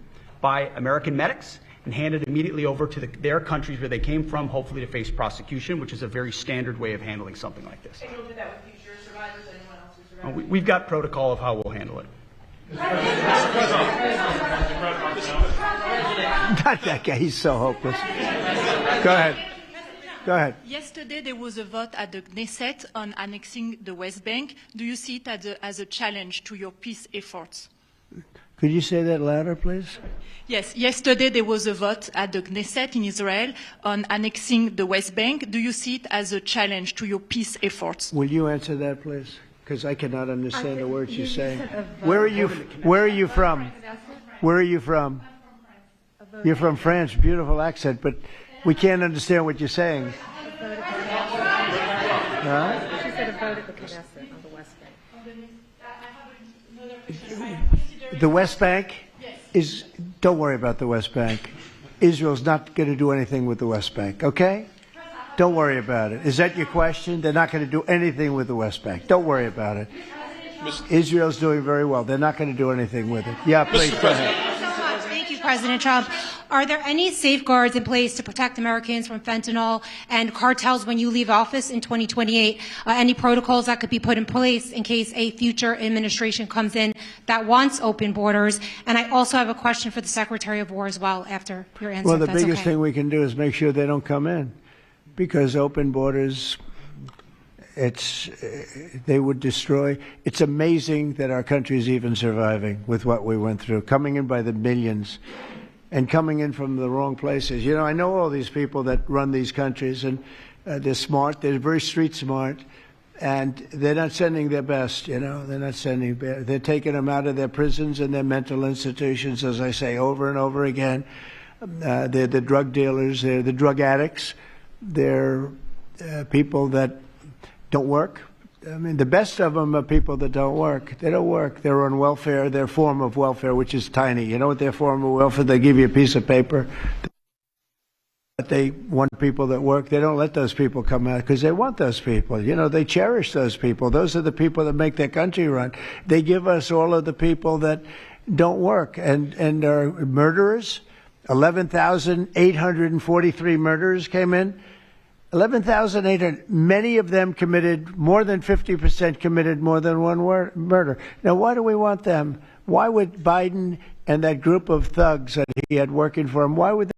by American medics and handed immediately over to their countries where they came from, hopefully to face prosecution, which is a very standard way of handling something like this. And you'll do that with future survivors, anyone else who survived? We've got protocol of how we'll handle it. Not that guy. He's so hopeless. Go ahead. Go ahead. Yesterday, there was a vote at the Knesset on annexing the West Bank. Do you see it as a challenge to your peace efforts? Could you say that louder, please? Yes. Yesterday, there was a vote at the Knesset in Israel on annexing the West Bank. Do you see it as a challenge to your peace efforts? Will you answer that, please? Because I cannot understand the words you're saying. Where are you from? Where are you from? You're from France. Beautiful accent, but we can't understand what you're saying. Huh? She said a vote at the Knesset on the West Bank. The West Bank is, don't worry about the West Bank. Israel's not going to do anything with the West Bank, okay? Don't worry about it. Is that your question? They're not going to do anything with the West Bank. Don't worry about it. Israel's doing very well. They're not going to do anything with it. Yeah, please, go ahead. Thank you, President Trump. Are there any safeguards in place to protect Americans from fentanyl and cartels when you leave office in 2028? Any protocols that could be put in place in case a future administration comes in that wants open borders? And I also have a question for the Secretary of War as well after your answer. Well, the if that's biggest okay. thing we can do is make sure they don't come in, because open borders, they would destroy. It's amazing that our country is even surviving with what we went through, coming in by the millions and coming in from the wrong places. You know, I know all these people that run these countries, and they're smart. They're very street smart, and they're not sending their best, you know. They're not sending. They're taking them out of their prisons and their mental institutions, as I say over and over again. They're the drug dealers. They're the drug addicts. They're people that don't work. I mean, the best of them are people that don't work. They don't work. They're on welfare, their form of welfare, which is tiny. You know what their form of welfare? They give you a piece of paper. But they want people that work. They don't let those people come out because they want those people. You know, they cherish those people. Those are the people that make their country run. They give us all of the people that don't work and are murderers. 11,843 murderers came in. 11,800. Many of them committed, more than 50% committed more than one murder. Now, why do we want them? Why would Biden and that group of thugs that he had working for him, why would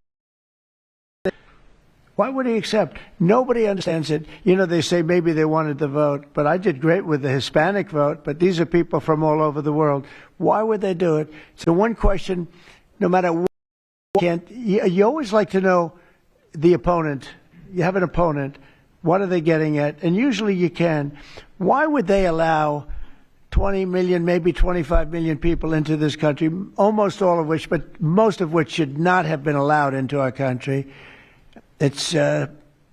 he accept? Nobody understands it. You know, they say maybe they wanted the vote, but I did great with the Hispanic vote, but these are people from all over the world. Why would they do it? So one question, no matter what, you always like to know the opponent. You have an opponent. What are they getting at? And usually you can. Why would they allow 20 million, maybe 25 million people into this country, almost all of which, but most of which should not have been allowed into our country? It's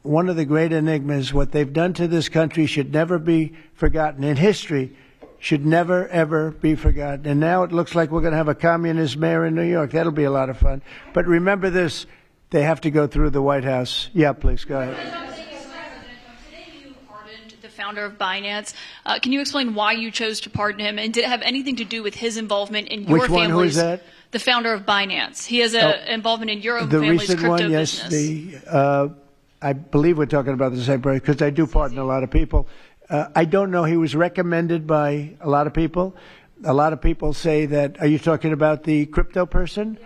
one of the great enigmas. What they've done to this country should never be forgotten. In history, should never, ever be forgotten. And now it looks like we're going to have a communist mayor in New York. That'll be a lot of fun. But remember this, they have to go through the White House. Yeah, please, go ahead. Today you pardoned the founder of Binance. Can you explain why you chose to pardon him? And did it have anything to do with his involvement in your Which one? family's... Who is that? The founder of Binance. He has an involvement in your own the family's recent crypto one, yes, business. I believe we're talking about the same person, because I do pardon a lot of people. I don't know. He was recommended by a lot of people. A lot of people say that, are you talking about the crypto person?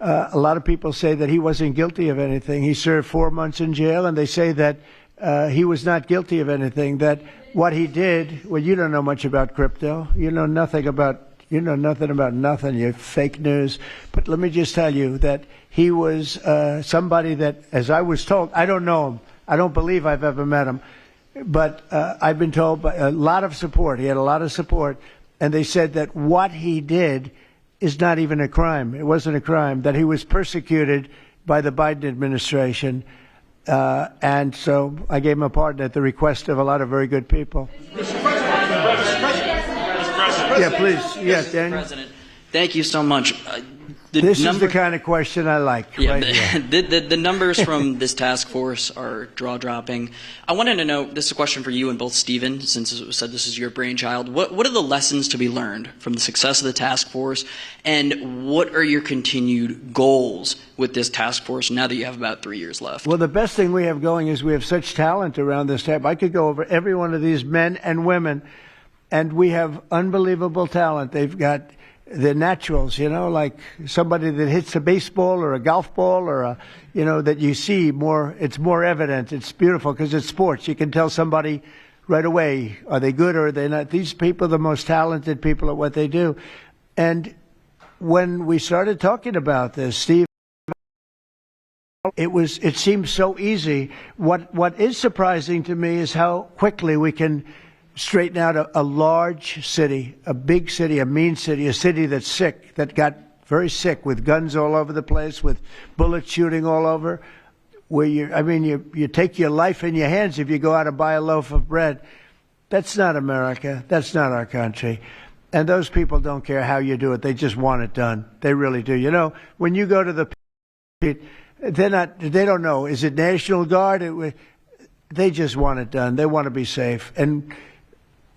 A lot of people say that he wasn't guilty of anything. He served 4 months in jail, and they say that he was not guilty of anything, that what he did, well, you don't know much about crypto. You know nothing about nothing. You're fake news. But let me just tell you that he was somebody that, as I was told, I don't know him. I don't believe I've ever met him. But I've been told by a lot of support. He had a lot of support. And they said that what he did is not even a crime. It wasn't a crime, that he was persecuted by the Biden administration. And so I gave him a pardon at the request of a lot of very good people. Yeah, please. Yes, Daniel. President, thank you so much. This is the kind of question I like. Yeah, right here. the numbers from this task force are jaw-dropping. I wanted to know, this is a question for you and both Stephen, since it was said this is your brainchild. What are the lessons to be learned from the success of the task force, and what are your continued goals with this task force now that you have about 3 years left? Well, the best thing we have going is we have such talent around this table. I could go over every one of these men and women, and we have unbelievable talent. They've got the naturals, you know, like somebody that hits a baseball or a golf ball or a, you know, that you see more, it's more evident. It's beautiful because it's sports. You can tell somebody right away, are they good or are they not? These people are the most talented people at what they do. And when we started talking about this, Steve, it seems so easy. What is surprising to me is how quickly we can straighten out a large city, a big city, a mean city, a city that's sick, that got very sick with guns all over the place, with bullets shooting all over, where you take your life in your hands if you go out and buy a loaf of bread. That's not America. That's not our country. And those people don't care how you do it. They just want it done. They really do. You know, when you go to the, they don't know, is it National Guard? They just want it done. They want to be safe. And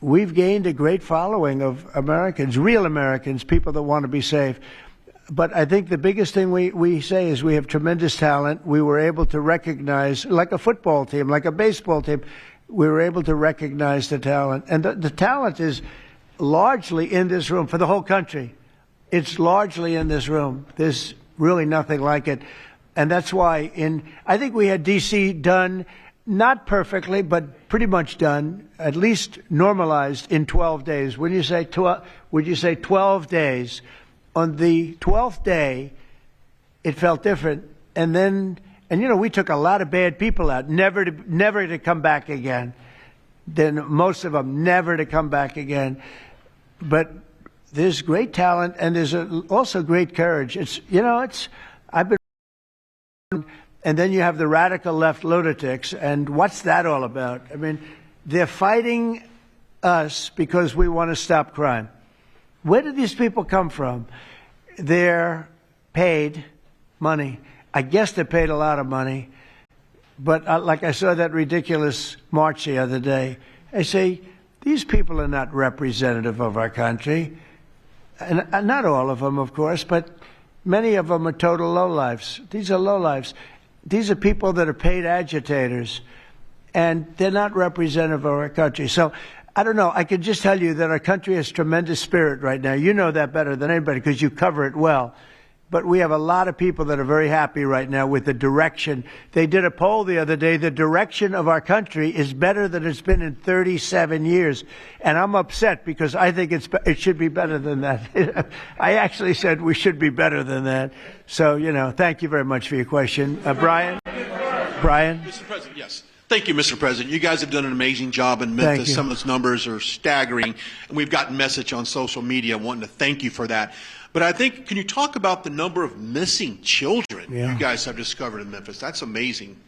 we've gained a great following of Americans, real Americans, people that want to be safe. But I think the biggest thing we say is we have tremendous talent. We were able to recognize, like a football team, like a baseball team, we were able to recognize the talent. And the talent is largely in this room for the whole country. It's largely in this room. There's really nothing like it. And that's why I think we had D.C. done, not perfectly, but pretty much done, at least normalized in 12 days. Would you say 12 days? On the 12th day, it felt different. And you know, we took a lot of bad people out, never to come back again. Then most of them never to come back again. But there's great talent, and there's also great courage. And then you have the radical left lunatics, and what's that all about? I mean, they're fighting us because we want to stop crime. Where did these people come from? They're paid money. I guess they're paid a lot of money. But like I saw that ridiculous march the other day, I say, these people are not representative of our country. And not all of them, of course, but many of them are total lowlifes. These are lowlifes. These are people that are paid agitators. and they're not representative of our country. So I don't know. I can just tell you that our country has tremendous spirit right now. You know that better than anybody because you cover it well. But we have a lot of people that are very happy right now with the direction. They did a poll the other day. The direction of our country is better than it's been in 37 years. And I'm upset because I think it should be better than that. I actually said we should be better than that. So, thank you very much for your question. Brian? Brian? Mr. President, yes. Thank you, Mr. President. You guys have done an amazing job in Memphis. Some of those numbers are staggering, and we've gotten message on social media wanting to thank you for that. But I think, can you talk about the number of missing children you guys have discovered in Memphis? That's amazing.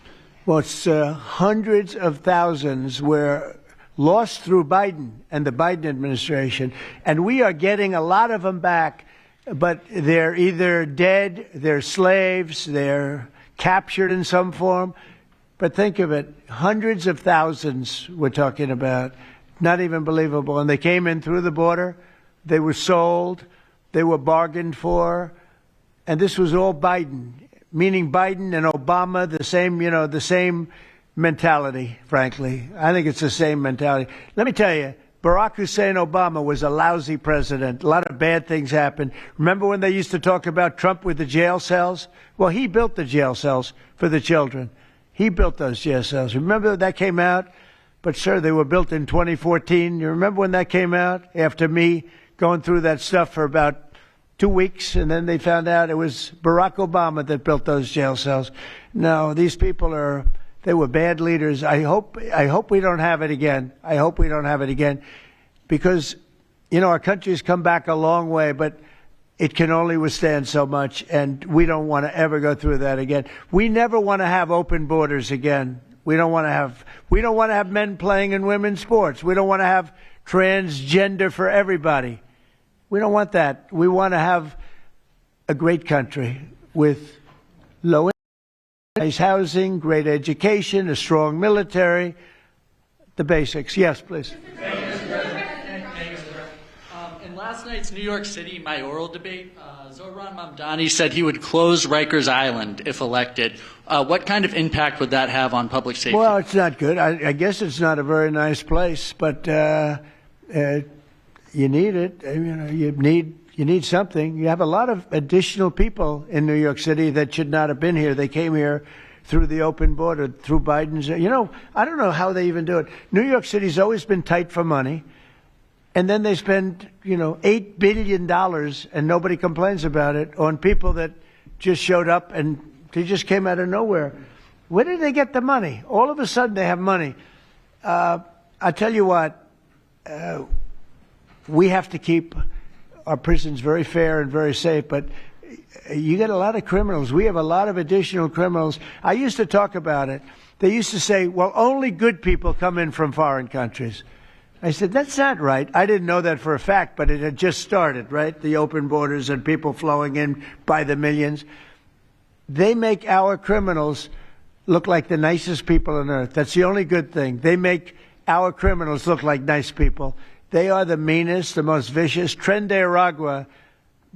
Well, it's hundreds of thousands were lost through Biden and the Biden administration, and we are getting a lot of them back, but they're either dead, they're slaves, they're captured in some form. But think of it, hundreds of thousands we're talking about, not even believable. And they came in through the border, they were sold, they were bargained for, and this was all Biden, meaning Biden and Obama, the same mentality, frankly. I think it's the same mentality. Let me tell you, Barack Hussein Obama was a lousy president. A lot of bad things happened. Remember when they used to talk about Trump with the jail cells? Well, he built the jail cells for the children. He built those jail cells. Remember that came out? But, sir, they were built in 2014. You remember when that came out? After me going through that stuff for about 2 weeks, and then they found out it was Barack Obama that built those jail cells. No, these people they were bad leaders. I hope we don't have it again. I hope we don't have it again because, our country's come back a long way, but it can only withstand so much, and we don't want to ever go through that again. We never want to have open borders again. We don't want to have men playing in women's sports. We don't want to have transgender for everybody. We don't want that. We want to have a great country with low income, nice housing, great education, a strong military, the basics. Yes, please. In last night's New York City mayoral debate, Zohran Mamdani said he would close Rikers Island if elected. What kind of impact would that have on public safety? Well, it's not good. I guess it's not a very nice place, but you need it. You need something. You have a lot of additional people in New York City that should not have been here. They came here through the open border, through Biden's. I don't know how they even do it. New York City's always been tight for money. And then they spend, $8 billion, and nobody complains about it, on people that just showed up and they just came out of nowhere. Where did they get the money? All of a sudden they have money. I tell you what, we have to keep our prisons very fair and very safe, but you get a lot of criminals. We have a lot of additional criminals. I used to talk about it. They used to say, well, only good people come in from foreign countries. I said, that's not right. I didn't know that for a fact, but it had just started, right? The open borders and people flowing in by the millions. They make our criminals look like the nicest people on earth. That's the only good thing. They make our criminals look like nice people. They are the meanest, the most vicious. Tren de Aragua,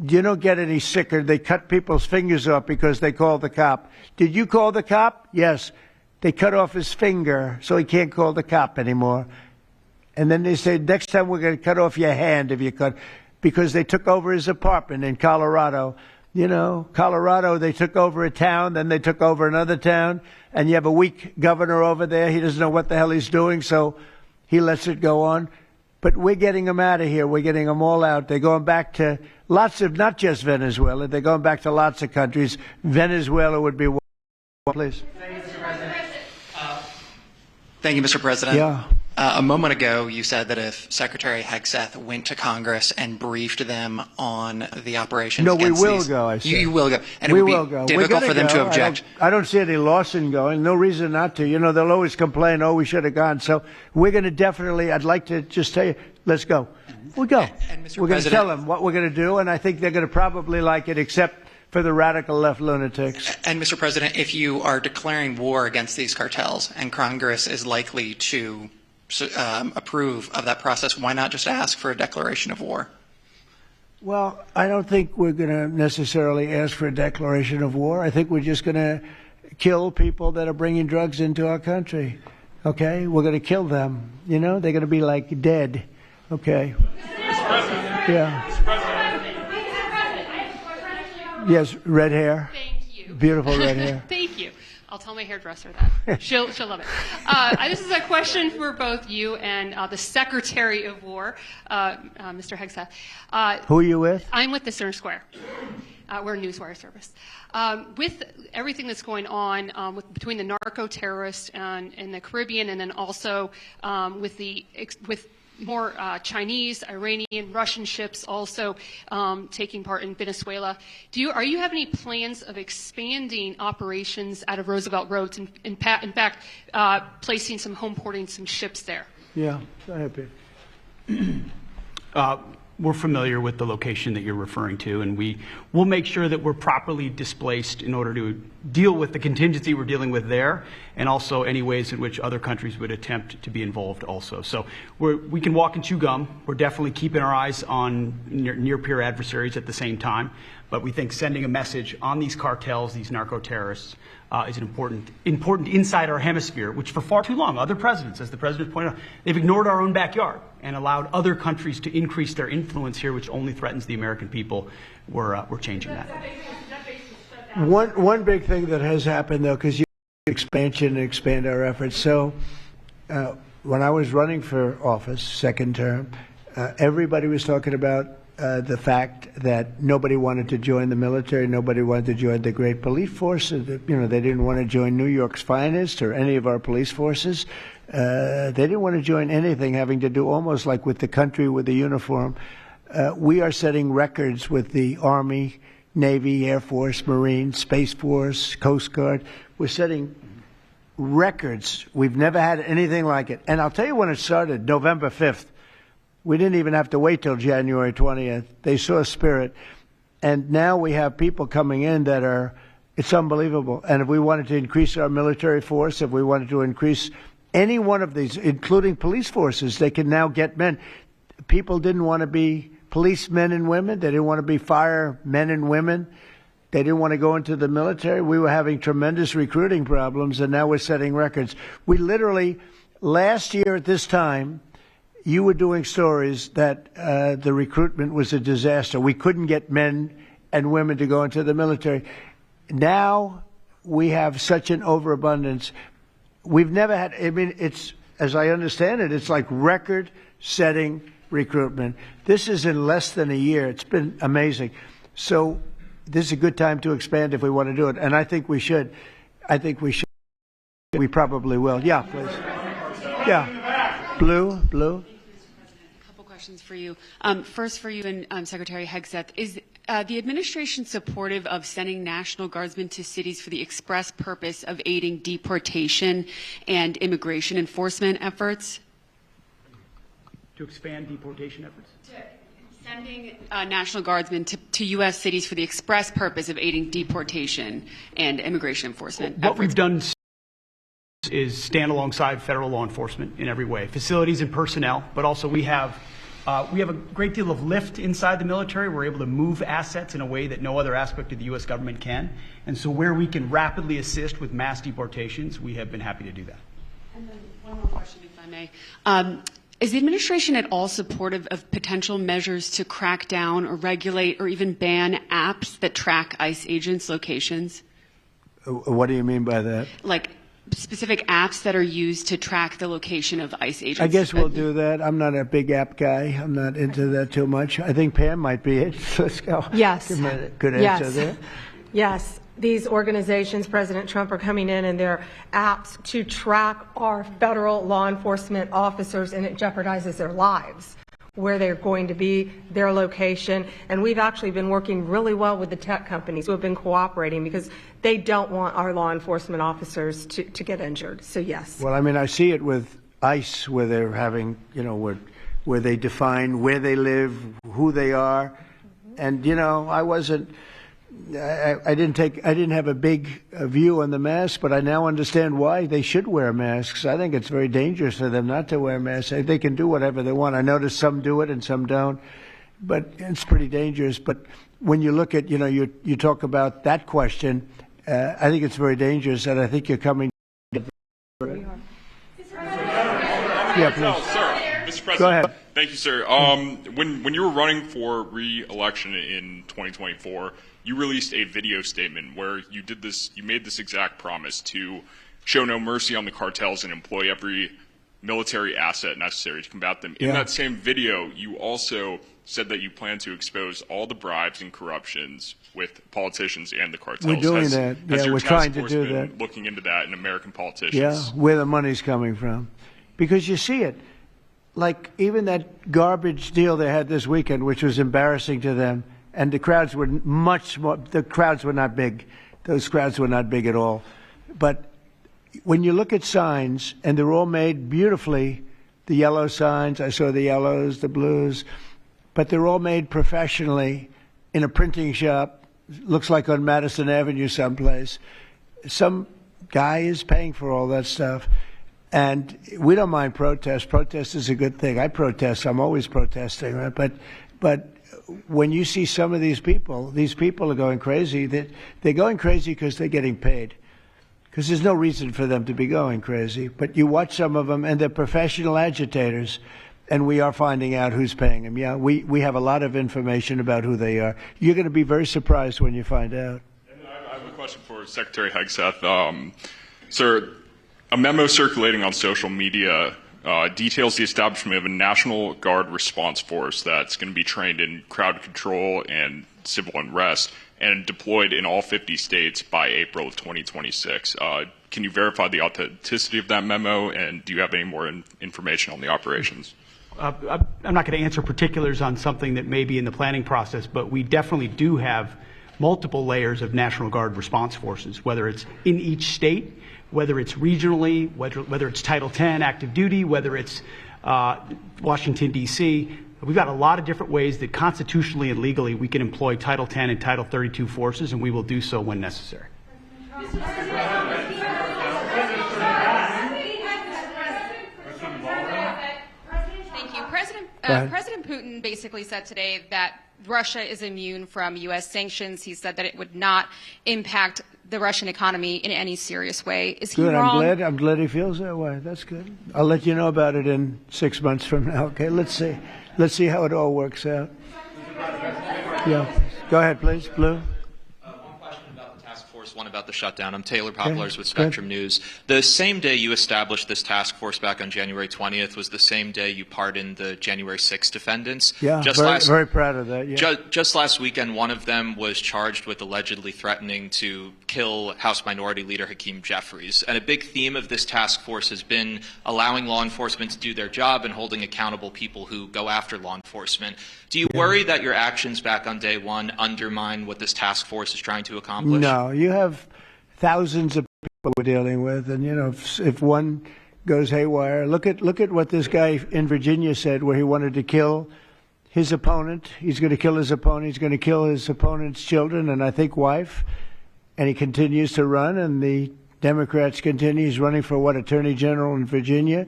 you don't get any sicker. They cut people's fingers off because they called the cop. Did you call the cop? Yes. They cut off his finger so he can't call the cop anymore. And then they say, next time we're going to cut off your hand if you cut, because they took over his apartment in Colorado. Colorado, they took over a town, then they took over another town, and you have a weak governor over there. He doesn't know what the hell he's doing, so he lets it go on. But we're getting them out of here. We're getting them all out. They're going back to lots of, not just Venezuela, they're going back to lots of countries. Venezuela would be one, please. Thank you, Mr. President. Yeah. A moment ago, you said that if Secretary Hegseth went to Congress and briefed them on the operations No, we against will these, go, I said. You will go. And we it would will be go. difficult for them to object. I don't see any loss in going. No reason not to. They'll always complain, we should have gone. So we're going to definitely, I'd like to just tell you, let's go. We'll go. And Mr. We're going to President, tell them what we're going to do, and I think they're going to probably like it, except for the radical left lunatics. And Mr. President, if you are declaring war against these cartels and Congress is likely to approve of that process, why not just ask for a declaration of war? Well, I don't think we're going to necessarily ask for a declaration of war. I think we're just going to kill people that are bringing drugs into our country. Okay, we're going to kill them. You know, they're going to be like dead. Okay. Yeah. Yes, red hair. Thank you. Beautiful red hair. Thank you. I'll tell my hairdresser that. She'll love it. This is a question for both you and the Secretary of War, Mr. Hegseth. Who are you with? I'm with the Stern Square. We're a newswire service. With everything that's going on between the narco terrorists in the Caribbean, and then also with more Chinese, Iranian, Russian ships also taking part in Venezuela. Are you have any plans of expanding operations out of Roosevelt Roads, and in fact, placing some home porting some ships there? Yeah, go ahead, Pete. We're familiar with the location that you're referring to, and we'll make sure that we're properly displaced in order to deal with the contingency we're dealing with there, and also any ways in which other countries would attempt to be involved also. So we can walk and chew gum. We're definitely keeping our eyes on near-peer adversaries at the same time, but we think sending a message on these cartels, these narco-terrorists, is an important inside our hemisphere, which for far too long, other presidents, as the president pointed out, they've ignored our own backyard and allowed other countries to increase their influence here, which only threatens the American people. We're changing that. One big thing that has happened, though, because you expansion and expand our efforts. So when I was running for office, second term, everybody was talking about the fact that nobody wanted to join the military, nobody wanted to join the great police force. They didn't want to join New York's finest or any of our police forces. They didn't want to join anything having to do almost like with the country with the uniform. We are setting records with the Army, Navy, Air Force, Marine, Space Force, Coast Guard. We're setting records. We've never had anything like it. And I'll tell you when it started, November 5th. We didn't even have to wait till January 20th. They saw spirit. And now we have people coming in that it's unbelievable. And if we wanted to increase our military force, if we wanted to increase any one of these, including police forces, they can now get men. People didn't want to be policemen and women. They didn't want to be firemen and women. They didn't want to go into the military. We were having tremendous recruiting problems, and now we're setting records. We literally, last year at this time, you were doing stories that the recruitment was a disaster. We couldn't get men and women to go into the military. Now we have such an overabundance. We've never had, it's, as I understand it, it's like record-setting recruitment. This is in less than a year. It's been amazing. So this is a good time to expand if we want to do it. And I think we should. We probably will. Yeah, please. Yeah. Blue. A couple questions for you. First for you and Secretary Hegseth. Is the administration supportive of sending National Guardsmen to cities for the express purpose of aiding deportation and immigration enforcement efforts? To expand deportation efforts? Sending National Guardsmen to U.S. cities for the express purpose of aiding deportation and immigration enforcement efforts. What we've done is stand alongside federal law enforcement in every way, facilities and personnel, but also we have a great deal of lift inside the military. We're able to move assets in a way that no other aspect of the U.S. government can. And so where we can rapidly assist with mass deportations, we have been happy to do that. And then one more question, if I may. Is the administration at all supportive of potential measures to crack down or regulate or even ban apps that track ICE agents' locations? What do you mean by that? Like specific apps that are used to track the location of ICE agents? I guess we'll do that. I'm not a big app guy. I'm not into that too much. I think Pam might be it. Let's go. Yes. Good answer there. Yes. These organizations, President Trump, are coming in and their apps to track our federal law enforcement officers, and it jeopardizes their lives, where they're going to be, their location. And we've actually been working really well with the tech companies who have been cooperating because they don't want our law enforcement officers to get injured. So, yes. Well, I mean, I see it with ICE, where they're having, where they define where they live, who they are. And, I didn't have a big view on the mask, but I now understand why they should wear masks. I think it's very dangerous for them not to wear masks. They can do whatever they want. I notice some do it and some don't, but it's pretty dangerous. But when you look at, you talk about that question, I think it's very dangerous, and I think you're coming. Is there Yeah, please. No, sir. Mr. President. Go ahead. Thank you, sir. When you were running for re-election in 2024, you released a video statement where you made this exact promise to show no mercy on the cartels and employ every military asset necessary to combat them. In that same video, you also said that you plan to expose all the bribes and corruptions with politicians and the cartels. We're doing that. Has your We're task trying to force do been that. looking into that in American politicians? Yeah, where the money's coming from. Because you see it. Like even that garbage deal they had this weekend, which was embarrassing to them, and the crowds were the crowds were not big. Those crowds were not big at all. But when you look at signs, and they're all made beautifully, the yellow signs, I saw the yellows, the blues, but they're all made professionally in a printing shop, looks like on Madison Avenue someplace. Some guy is paying for all that stuff. And we don't mind protest. Protest is a good thing. I protest. I'm always protesting, right? But when you see some of these people are going crazy. They're going crazy because they're getting paid. Because there's no reason for them to be going crazy. But you watch some of them, and they're professional agitators, and we are finding out who's paying them. Yeah, we have a lot of information about who they are. You're going to be very surprised when you find out. And I have a question for Secretary Hegseth. Sir, a memo circulating on social media details the establishment of a National Guard response force that's going to be trained in crowd control and civil unrest and deployed in all 50 states by April of 2026. Can you verify the authenticity of that memo, and do you have any more information on the operations? I'm not going to answer particulars on something that may be in the planning process, but we definitely do have multiple layers of National Guard response forces, whether it's in each state, whether it's regionally, whether it's Title 10 active duty, whether it's Washington, D.C. We've got a lot of different ways that constitutionally and legally we can employ Title 10 and Title 32 forces, and we will do so when necessary. Thank you. President Putin basically said today that Russia is immune from U.S. sanctions. He said that it would not impact the Russian economy in any serious way. Is he good. wrong? I'm glad he feels that way. That's good. I'll let you know about it in 6 months from now. Okay, let's see how it all works out. Yeah, go ahead, please, Blue. One about the shutdown. I'm Taylor Poplars with Spectrum News. The same day you established this task force back on January 20th was the same day you pardoned the January 6th defendants. Yeah, very proud of that. Yeah. Just last weekend, one of them was charged with allegedly threatening to kill House Minority Leader Hakeem Jeffries. And a big theme of this task force has been allowing law enforcement to do their job and holding accountable people who go after law enforcement. Do you worry that your actions back on day one undermine what this task force is trying to accomplish? No, you have thousands of people we're dealing with, and if one goes haywire, look at what this guy in Virginia said, where he wanted to kill his opponent. He's going to kill his opponent. He's going to kill his opponent's children and I think wife, and he continues to run. And the Democrats continue. He's running for Attorney General in Virginia.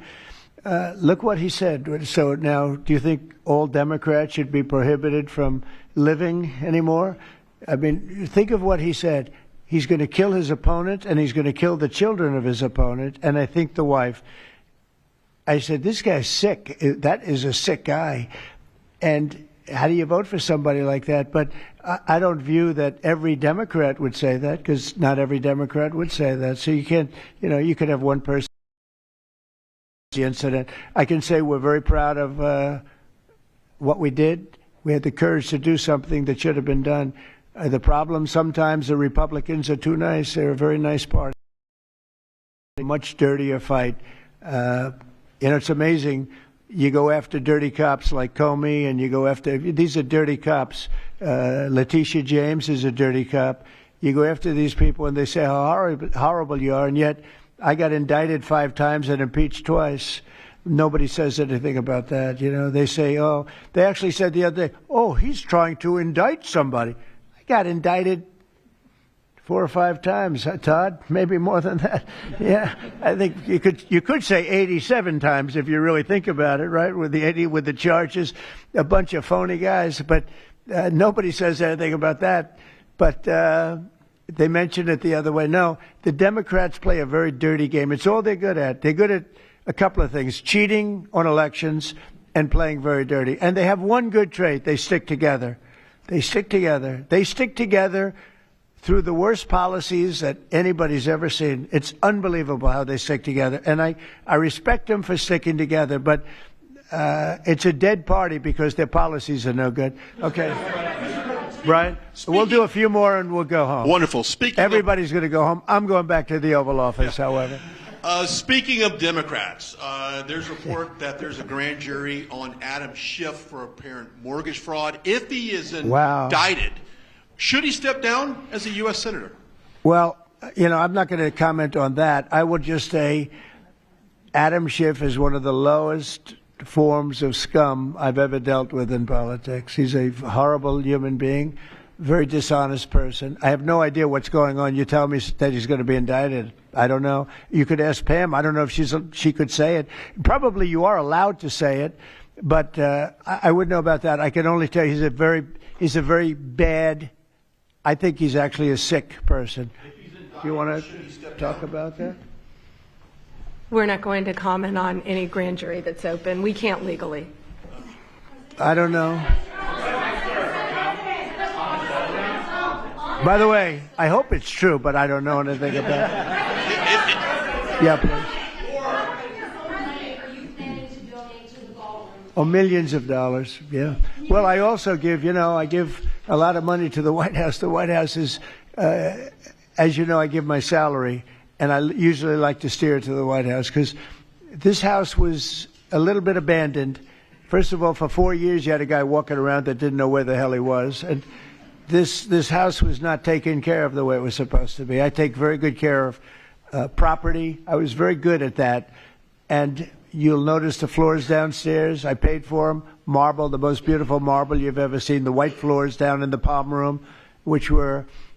Look what he said. So now, do you think all Democrats should be prohibited from living anymore? I mean, think of what he said. He's going to kill his opponent, and he's going to kill the children of his opponent, and I think the wife. I said, this guy's sick. That is a sick guy. And how do you vote for somebody like that? But I don't view that every Democrat would say that, because not every Democrat would say that. So you can't, you could have one person. The incident. I can say we're very proud of what we did. We had the courage to do something that should have been done. The problem, sometimes the Republicans are too nice. They're a very nice party. A much dirtier fight. It's amazing. You go after dirty cops like Comey, and you go after, these are dirty cops. Letitia James is a dirty cop. You go after these people, and they say how horrible you are, and yet I got indicted 5 times and impeached twice. Nobody says anything about that. They say, they actually said the other day, he's trying to indict somebody. I got indicted 4 or 5 times, Todd, maybe more than that. Yeah, I think you could say 87 times if you really think about it, right? With the charges, a bunch of phony guys, but nobody says anything about that. But they mentioned it the other way. No, the Democrats play a very dirty game. It's all they're good at. They're good at a couple of things: cheating on elections and playing very dirty. And they have one good trait: they stick together. They stick together. They stick together through the worst policies that anybody's ever seen. It's unbelievable how they stick together. And I respect them for sticking together, but it's a dead party because their policies are no good. Okay. Brian, we'll do a few more and we'll go home. Wonderful. Everybody's going to go home. I'm going back to the Oval Office, however. Speaking of Democrats, there's a report that there's a grand jury on Adam Schiff for apparent mortgage fraud. If he is indicted, should he step down as a U.S. Senator? Well, I'm not going to comment on that. I will just say Adam Schiff is one of the lowest forms of scum I've ever dealt with in politics. He's a horrible human being, very dishonest person. I have no idea what's going on. You tell me that he's going to be indicted. I don't know. You could ask Pam. I don't know if she could say it. Probably you are allowed to say it, but I wouldn't know about that. I can only tell you he's a very bad. I think he's actually a sick person. Do you want to talk about that? We're not going to comment on any grand jury that's open. We can't legally. I don't know. By the way, I hope it's true, but I don't know anything about it. Yeah, please. Oh, millions of dollars, yeah. Well, I also give a lot of money to the White House. The White House is, as you know, I give my salary, and I usually like to steer it to the White House because this house was a little bit abandoned. First of all, for 4 years, you had a guy walking around that didn't know where the hell he was. And this house was not taken care of the way it was supposed to be. I take very good care of property. I was very good at that. And you'll notice the floors downstairs, I paid for them. Marble, the most beautiful marble you've ever seen. The white floors down in the palm room,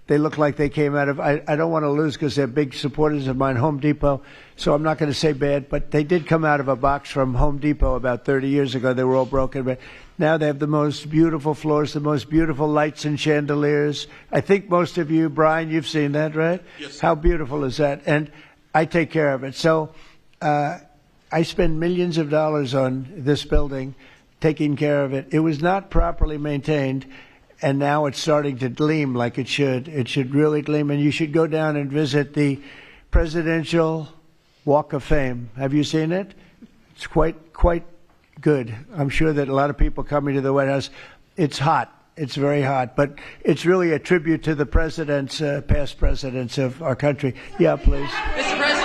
they look like they came out of, I don't want to lose because they're big supporters of mine, Home Depot, so I'm not going to say bad, but they did come out of a box from Home Depot about 30 years ago. They were all broken, but now they have the most beautiful floors, the most beautiful lights and chandeliers. I think most of you, Brian, you've seen that, right? Yes. How beautiful is that? And I take care of it. So I spend millions of dollars on this building, taking care of it. It was not properly maintained. And now it's starting to gleam like it should. It should really gleam. And you should go down and visit the Presidential Walk of Fame. Have you seen it? It's quite good. I'm sure that a lot of people coming to the White House, it's hot. It's very hot. But it's really a tribute to the presidents, past presidents of our country. Yeah, please. Mr. President.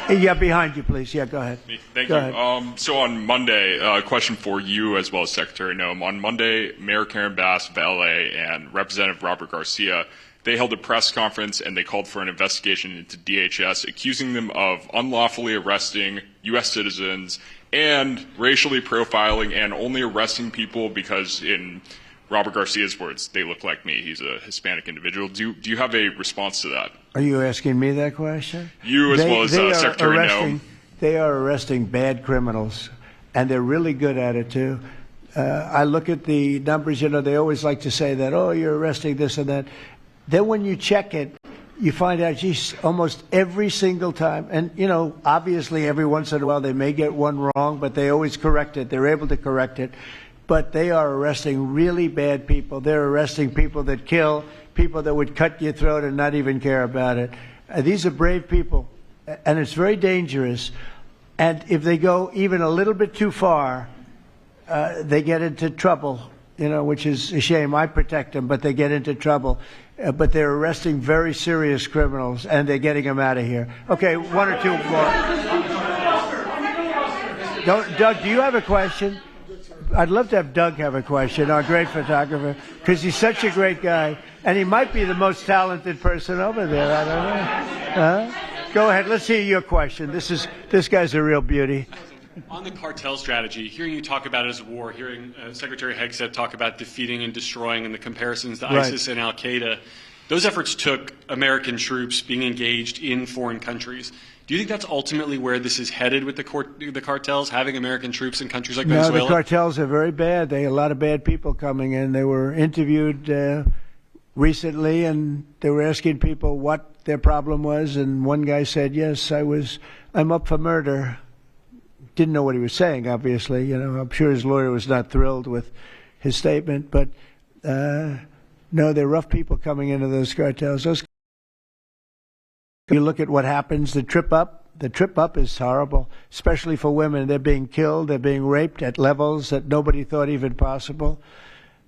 Yeah, behind you, please. Yeah, go ahead. Thank you. So on Monday, a question for you as well as Secretary Noem. On Monday, Mayor Karen Bass of LA and Representative Robert Garcia, they held a press conference and they called for an investigation into DHS, accusing them of unlawfully arresting U.S. citizens and racially profiling and only arresting people because, in Robert Garcia's words, they look like me. He's a Hispanic individual. Do you have a response to that? Are you asking me that question? You as well as Secretary Noem. They are arresting bad criminals, and they're really good at it, too. I look at the numbers. They always like to say that, oh, you're arresting this and that. Then when you check it, you find out, geez, almost every single time. And, obviously every once in a while they may get one wrong, but they always correct it. They're able to correct it. But they are arresting really bad people. They're arresting people that kill, people that would cut your throat and not even care about it. These are brave people, and it's very dangerous. And if they go even a little bit too far, they get into trouble, which is a shame. I protect them, but they get into trouble. But they're arresting very serious criminals, and they're getting them out of here. Okay, one or two more. Doug, do you have a question? I'd love to have Doug have a question, our great photographer, because he's such a great guy, and he might be the most talented person over there. I don't know. Go ahead. Let's hear your question. This guy's a real beauty. On the cartel strategy, hearing you talk about it as a war, hearing Secretary Hegseth talk about defeating and destroying and the comparisons to ISIS and Al-Qaeda, those efforts took American troops being engaged in foreign countries. Do you think that's ultimately where this is headed with the cartels, having American troops in countries like Venezuela? No, the cartels are very bad. They have a lot of bad people coming in. They were interviewed recently, and they were asking people what their problem was, and one guy said, yes, I'm up for murder. Didn't know what he was saying, obviously. You know, I'm sure his lawyer was not thrilled with his statement, but no, they're rough people coming into those cartels. You look at what happens, the trip up is horrible, especially for women. They're being killed, they're being raped at levels that nobody thought even possible.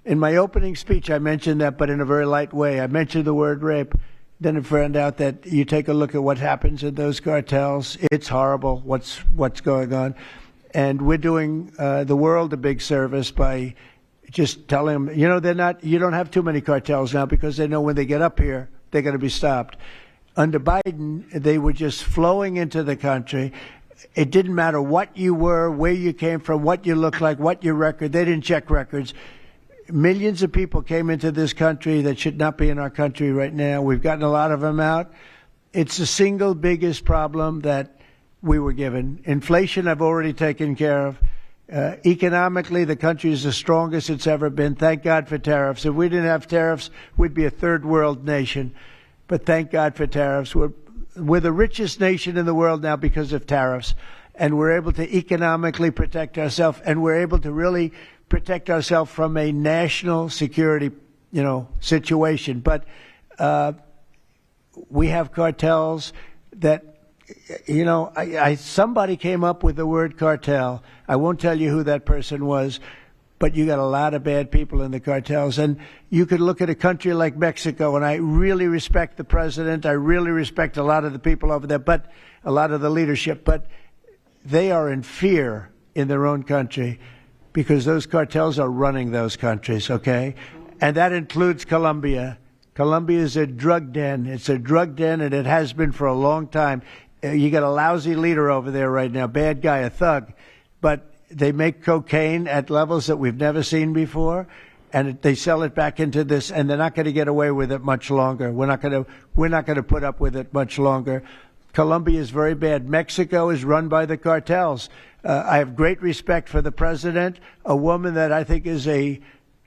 In my opening speech, I mentioned that, but in a very light way. I mentioned the word rape. Then I found out that you take a look at what happens in those cartels. It's horrible what's going on. And we're doing the world a big service by just telling them, you know, you don't have too many cartels now because they know when they get up here, they're going to be stopped. Under Biden, they were just flowing into the country. It didn't matter what you were, where you came from, what you looked like, what your record. They didn't check records. Millions of people came into this country that should not be in our country right now. We've gotten a lot of them out. It's the single biggest problem that we were given. Inflation, I've already taken care of. Economically, the country is the strongest it's ever been. Thank God for tariffs. If we didn't have tariffs, we'd be a third world nation. But thank God for tariffs. We're the richest nation in the world now because of tariffs. And we're able to economically protect ourselves, and we're able to really protect ourselves from a national security, situation. But we have cartels that, somebody came up with the word cartel. I won't tell you who that person was, but you got a lot of bad people in the cartels. And you could look at a country like Mexico, and I really respect the president. I really respect a lot of the people over there, but a lot of the leadership. But they are in fear in their own country because those cartels are running those countries, okay? And that includes Colombia. Colombia is a drug den. It's a drug den, and it has been for a long time. You got a lousy leader over there right now, bad guy, a thug. But they make cocaine at levels that we've never seen before, and they sell it back into this, and they're not going to get away with it much longer. We're not going to put up with it much longer. Colombia is very bad. Mexico is run by the cartels. I have great respect for the president, a woman that I think is a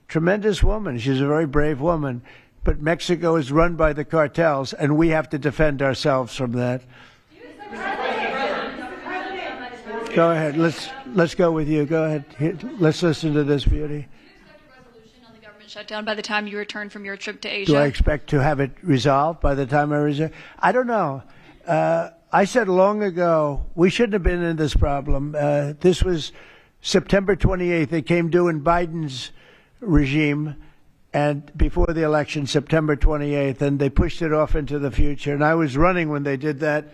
tremendous woman. She's a very brave woman. But Mexico is run by the cartels, and we have to defend ourselves from that. Go ahead. Let's go with you. Go ahead. Let's listen to this beauty. Shutdown by the time you return from your trip to Asia? Do I expect to have it resolved by the time I return? I don't know. I said long ago we shouldn't have been in this problem. This was September 28th. It came due in Biden's regime, and before the election, September 28th, and they pushed it off into the future. And I was running when they did that.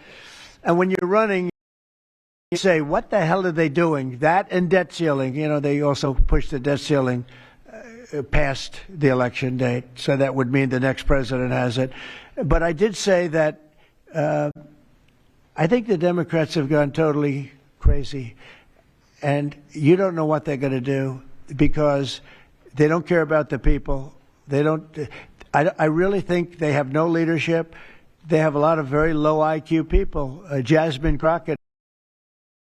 And when you're running, you say, what the hell are they doing? That and debt ceiling. They also pushed the debt ceiling past the election date, so that would mean the next president has it. But I did say that I think the Democrats have gone totally crazy, and you don't know what they're going to do because they don't care about the people. They don't. I really think they have no leadership. They have a lot of very low IQ people. Jasmine Crockett,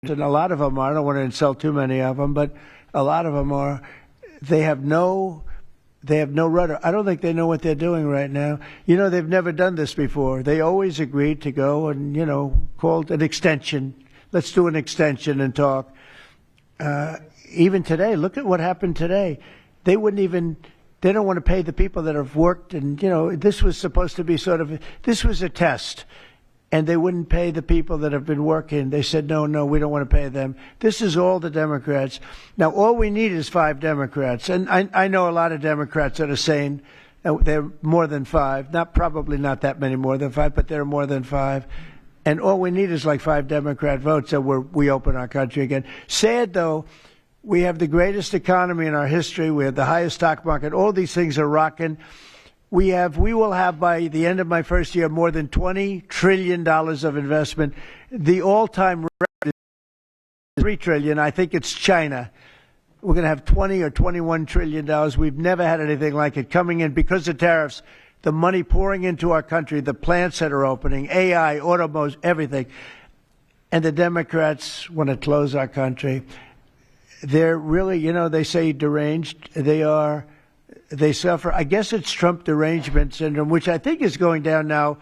and a lot of them are. I don't want to insult too many of them, but a lot of them are. They have no rudder. I don't think they know what they're doing right now. They've never done this before. They always agreed to go and, called an extension. Let's do an extension and talk. Even today, look at what happened today. They don't want to pay the people that have worked. And, this was supposed to be this was a test. And they wouldn't pay the people that have been working. They said, no, we don't want to pay them. This is all the Democrats. Now, all we need is 5 Democrats. And I know a lot of Democrats that are saying they're more than 5. Probably not that many more than 5, but they're more than 5. And all we need is like 5 Democrat votes so we open our country again. Sad, though, we have the greatest economy in our history. We have the highest stock market. All these things are rocking. We will have by the end of my first year more than $20 trillion of investment. The all-time record is $3 trillion. I think it's China. We're going to have $20 or $21 trillion. We've never had anything like it coming in because of tariffs. The money pouring into our country, the plants that are opening, AI, automobiles, everything. And the Democrats want to close our country. They're really, they say deranged. They suffer. I guess it's Trump derangement syndrome, which I think is going down now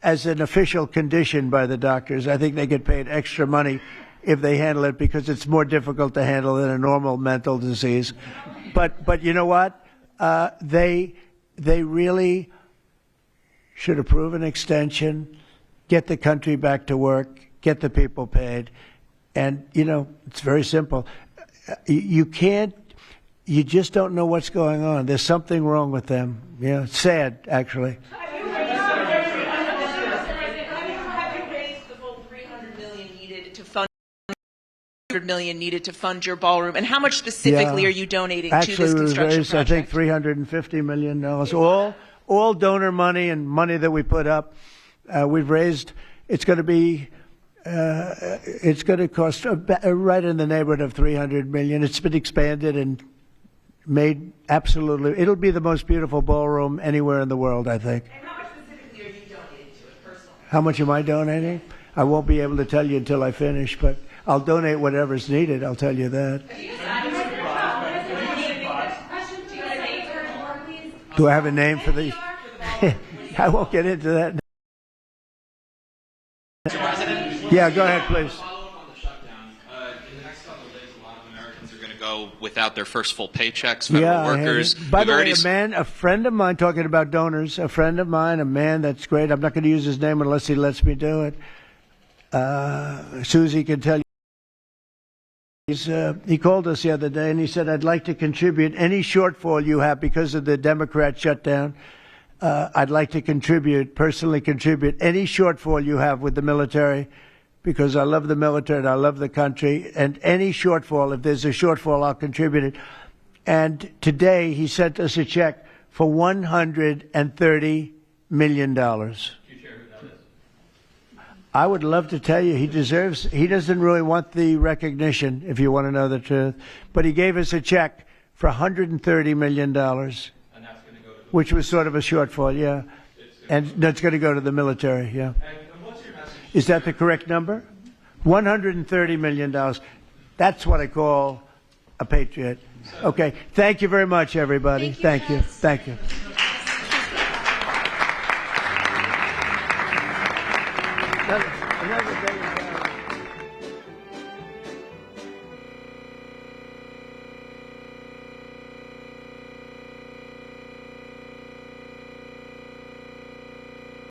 as an official condition by the doctors. I think they get paid extra money if they handle it because it's more difficult to handle than a normal mental disease. But you know what? They really should approve an extension, get the country back to work, get the people paid. And, you know, it's very simple. You just don't know what's going on. There's something wrong with them. Yeah, it's sad, actually. Have you raised the full $300 million needed to fund your ballroom? And how much specifically are you donating to this construction raised, project? I think $350 million. All donor money and money that we put up. We've raised. It's going to be. It's going to cost right in the neighborhood of $300 million. It's been expanded and made absolutely. It'll be the most beautiful ballroom anywhere in the world, I think. And how much specifically are you donating to it personally? How much am I donating? I won't be able to tell you until I finish, but I'll donate whatever's needed. I'll tell you that. Do I have a name for the? I won't get into that. Yeah, go ahead, please. Follow up on the shutdown. In the next couple of days, a lot of Americans are going to go without their first full paychecks. Federal workers. By the way, a friend of mine, talking about donors, a friend of mine, a man that's great. I'm not going to use his name unless he lets me do it. Susie can tell you. He called us the other day and he said, "I'd like to contribute any shortfall you have because of the Democrat shutdown. I'd like to personally contribute any shortfall you have with the military, because I love the military and I love the country. And any shortfall, if there's a shortfall, I'll contribute it." And today he sent us a check for $130 million. I would love to tell you he doesn't really want the recognition, if you want to know the truth. But he gave us a check for $130 million. Which was sort of a shortfall, yeah. And that's going to go to the military, yeah. Is that the correct number? $130 million. That's what I call a patriot. Okay. Thank you very much, everybody. Thank you. Thank you. Another day.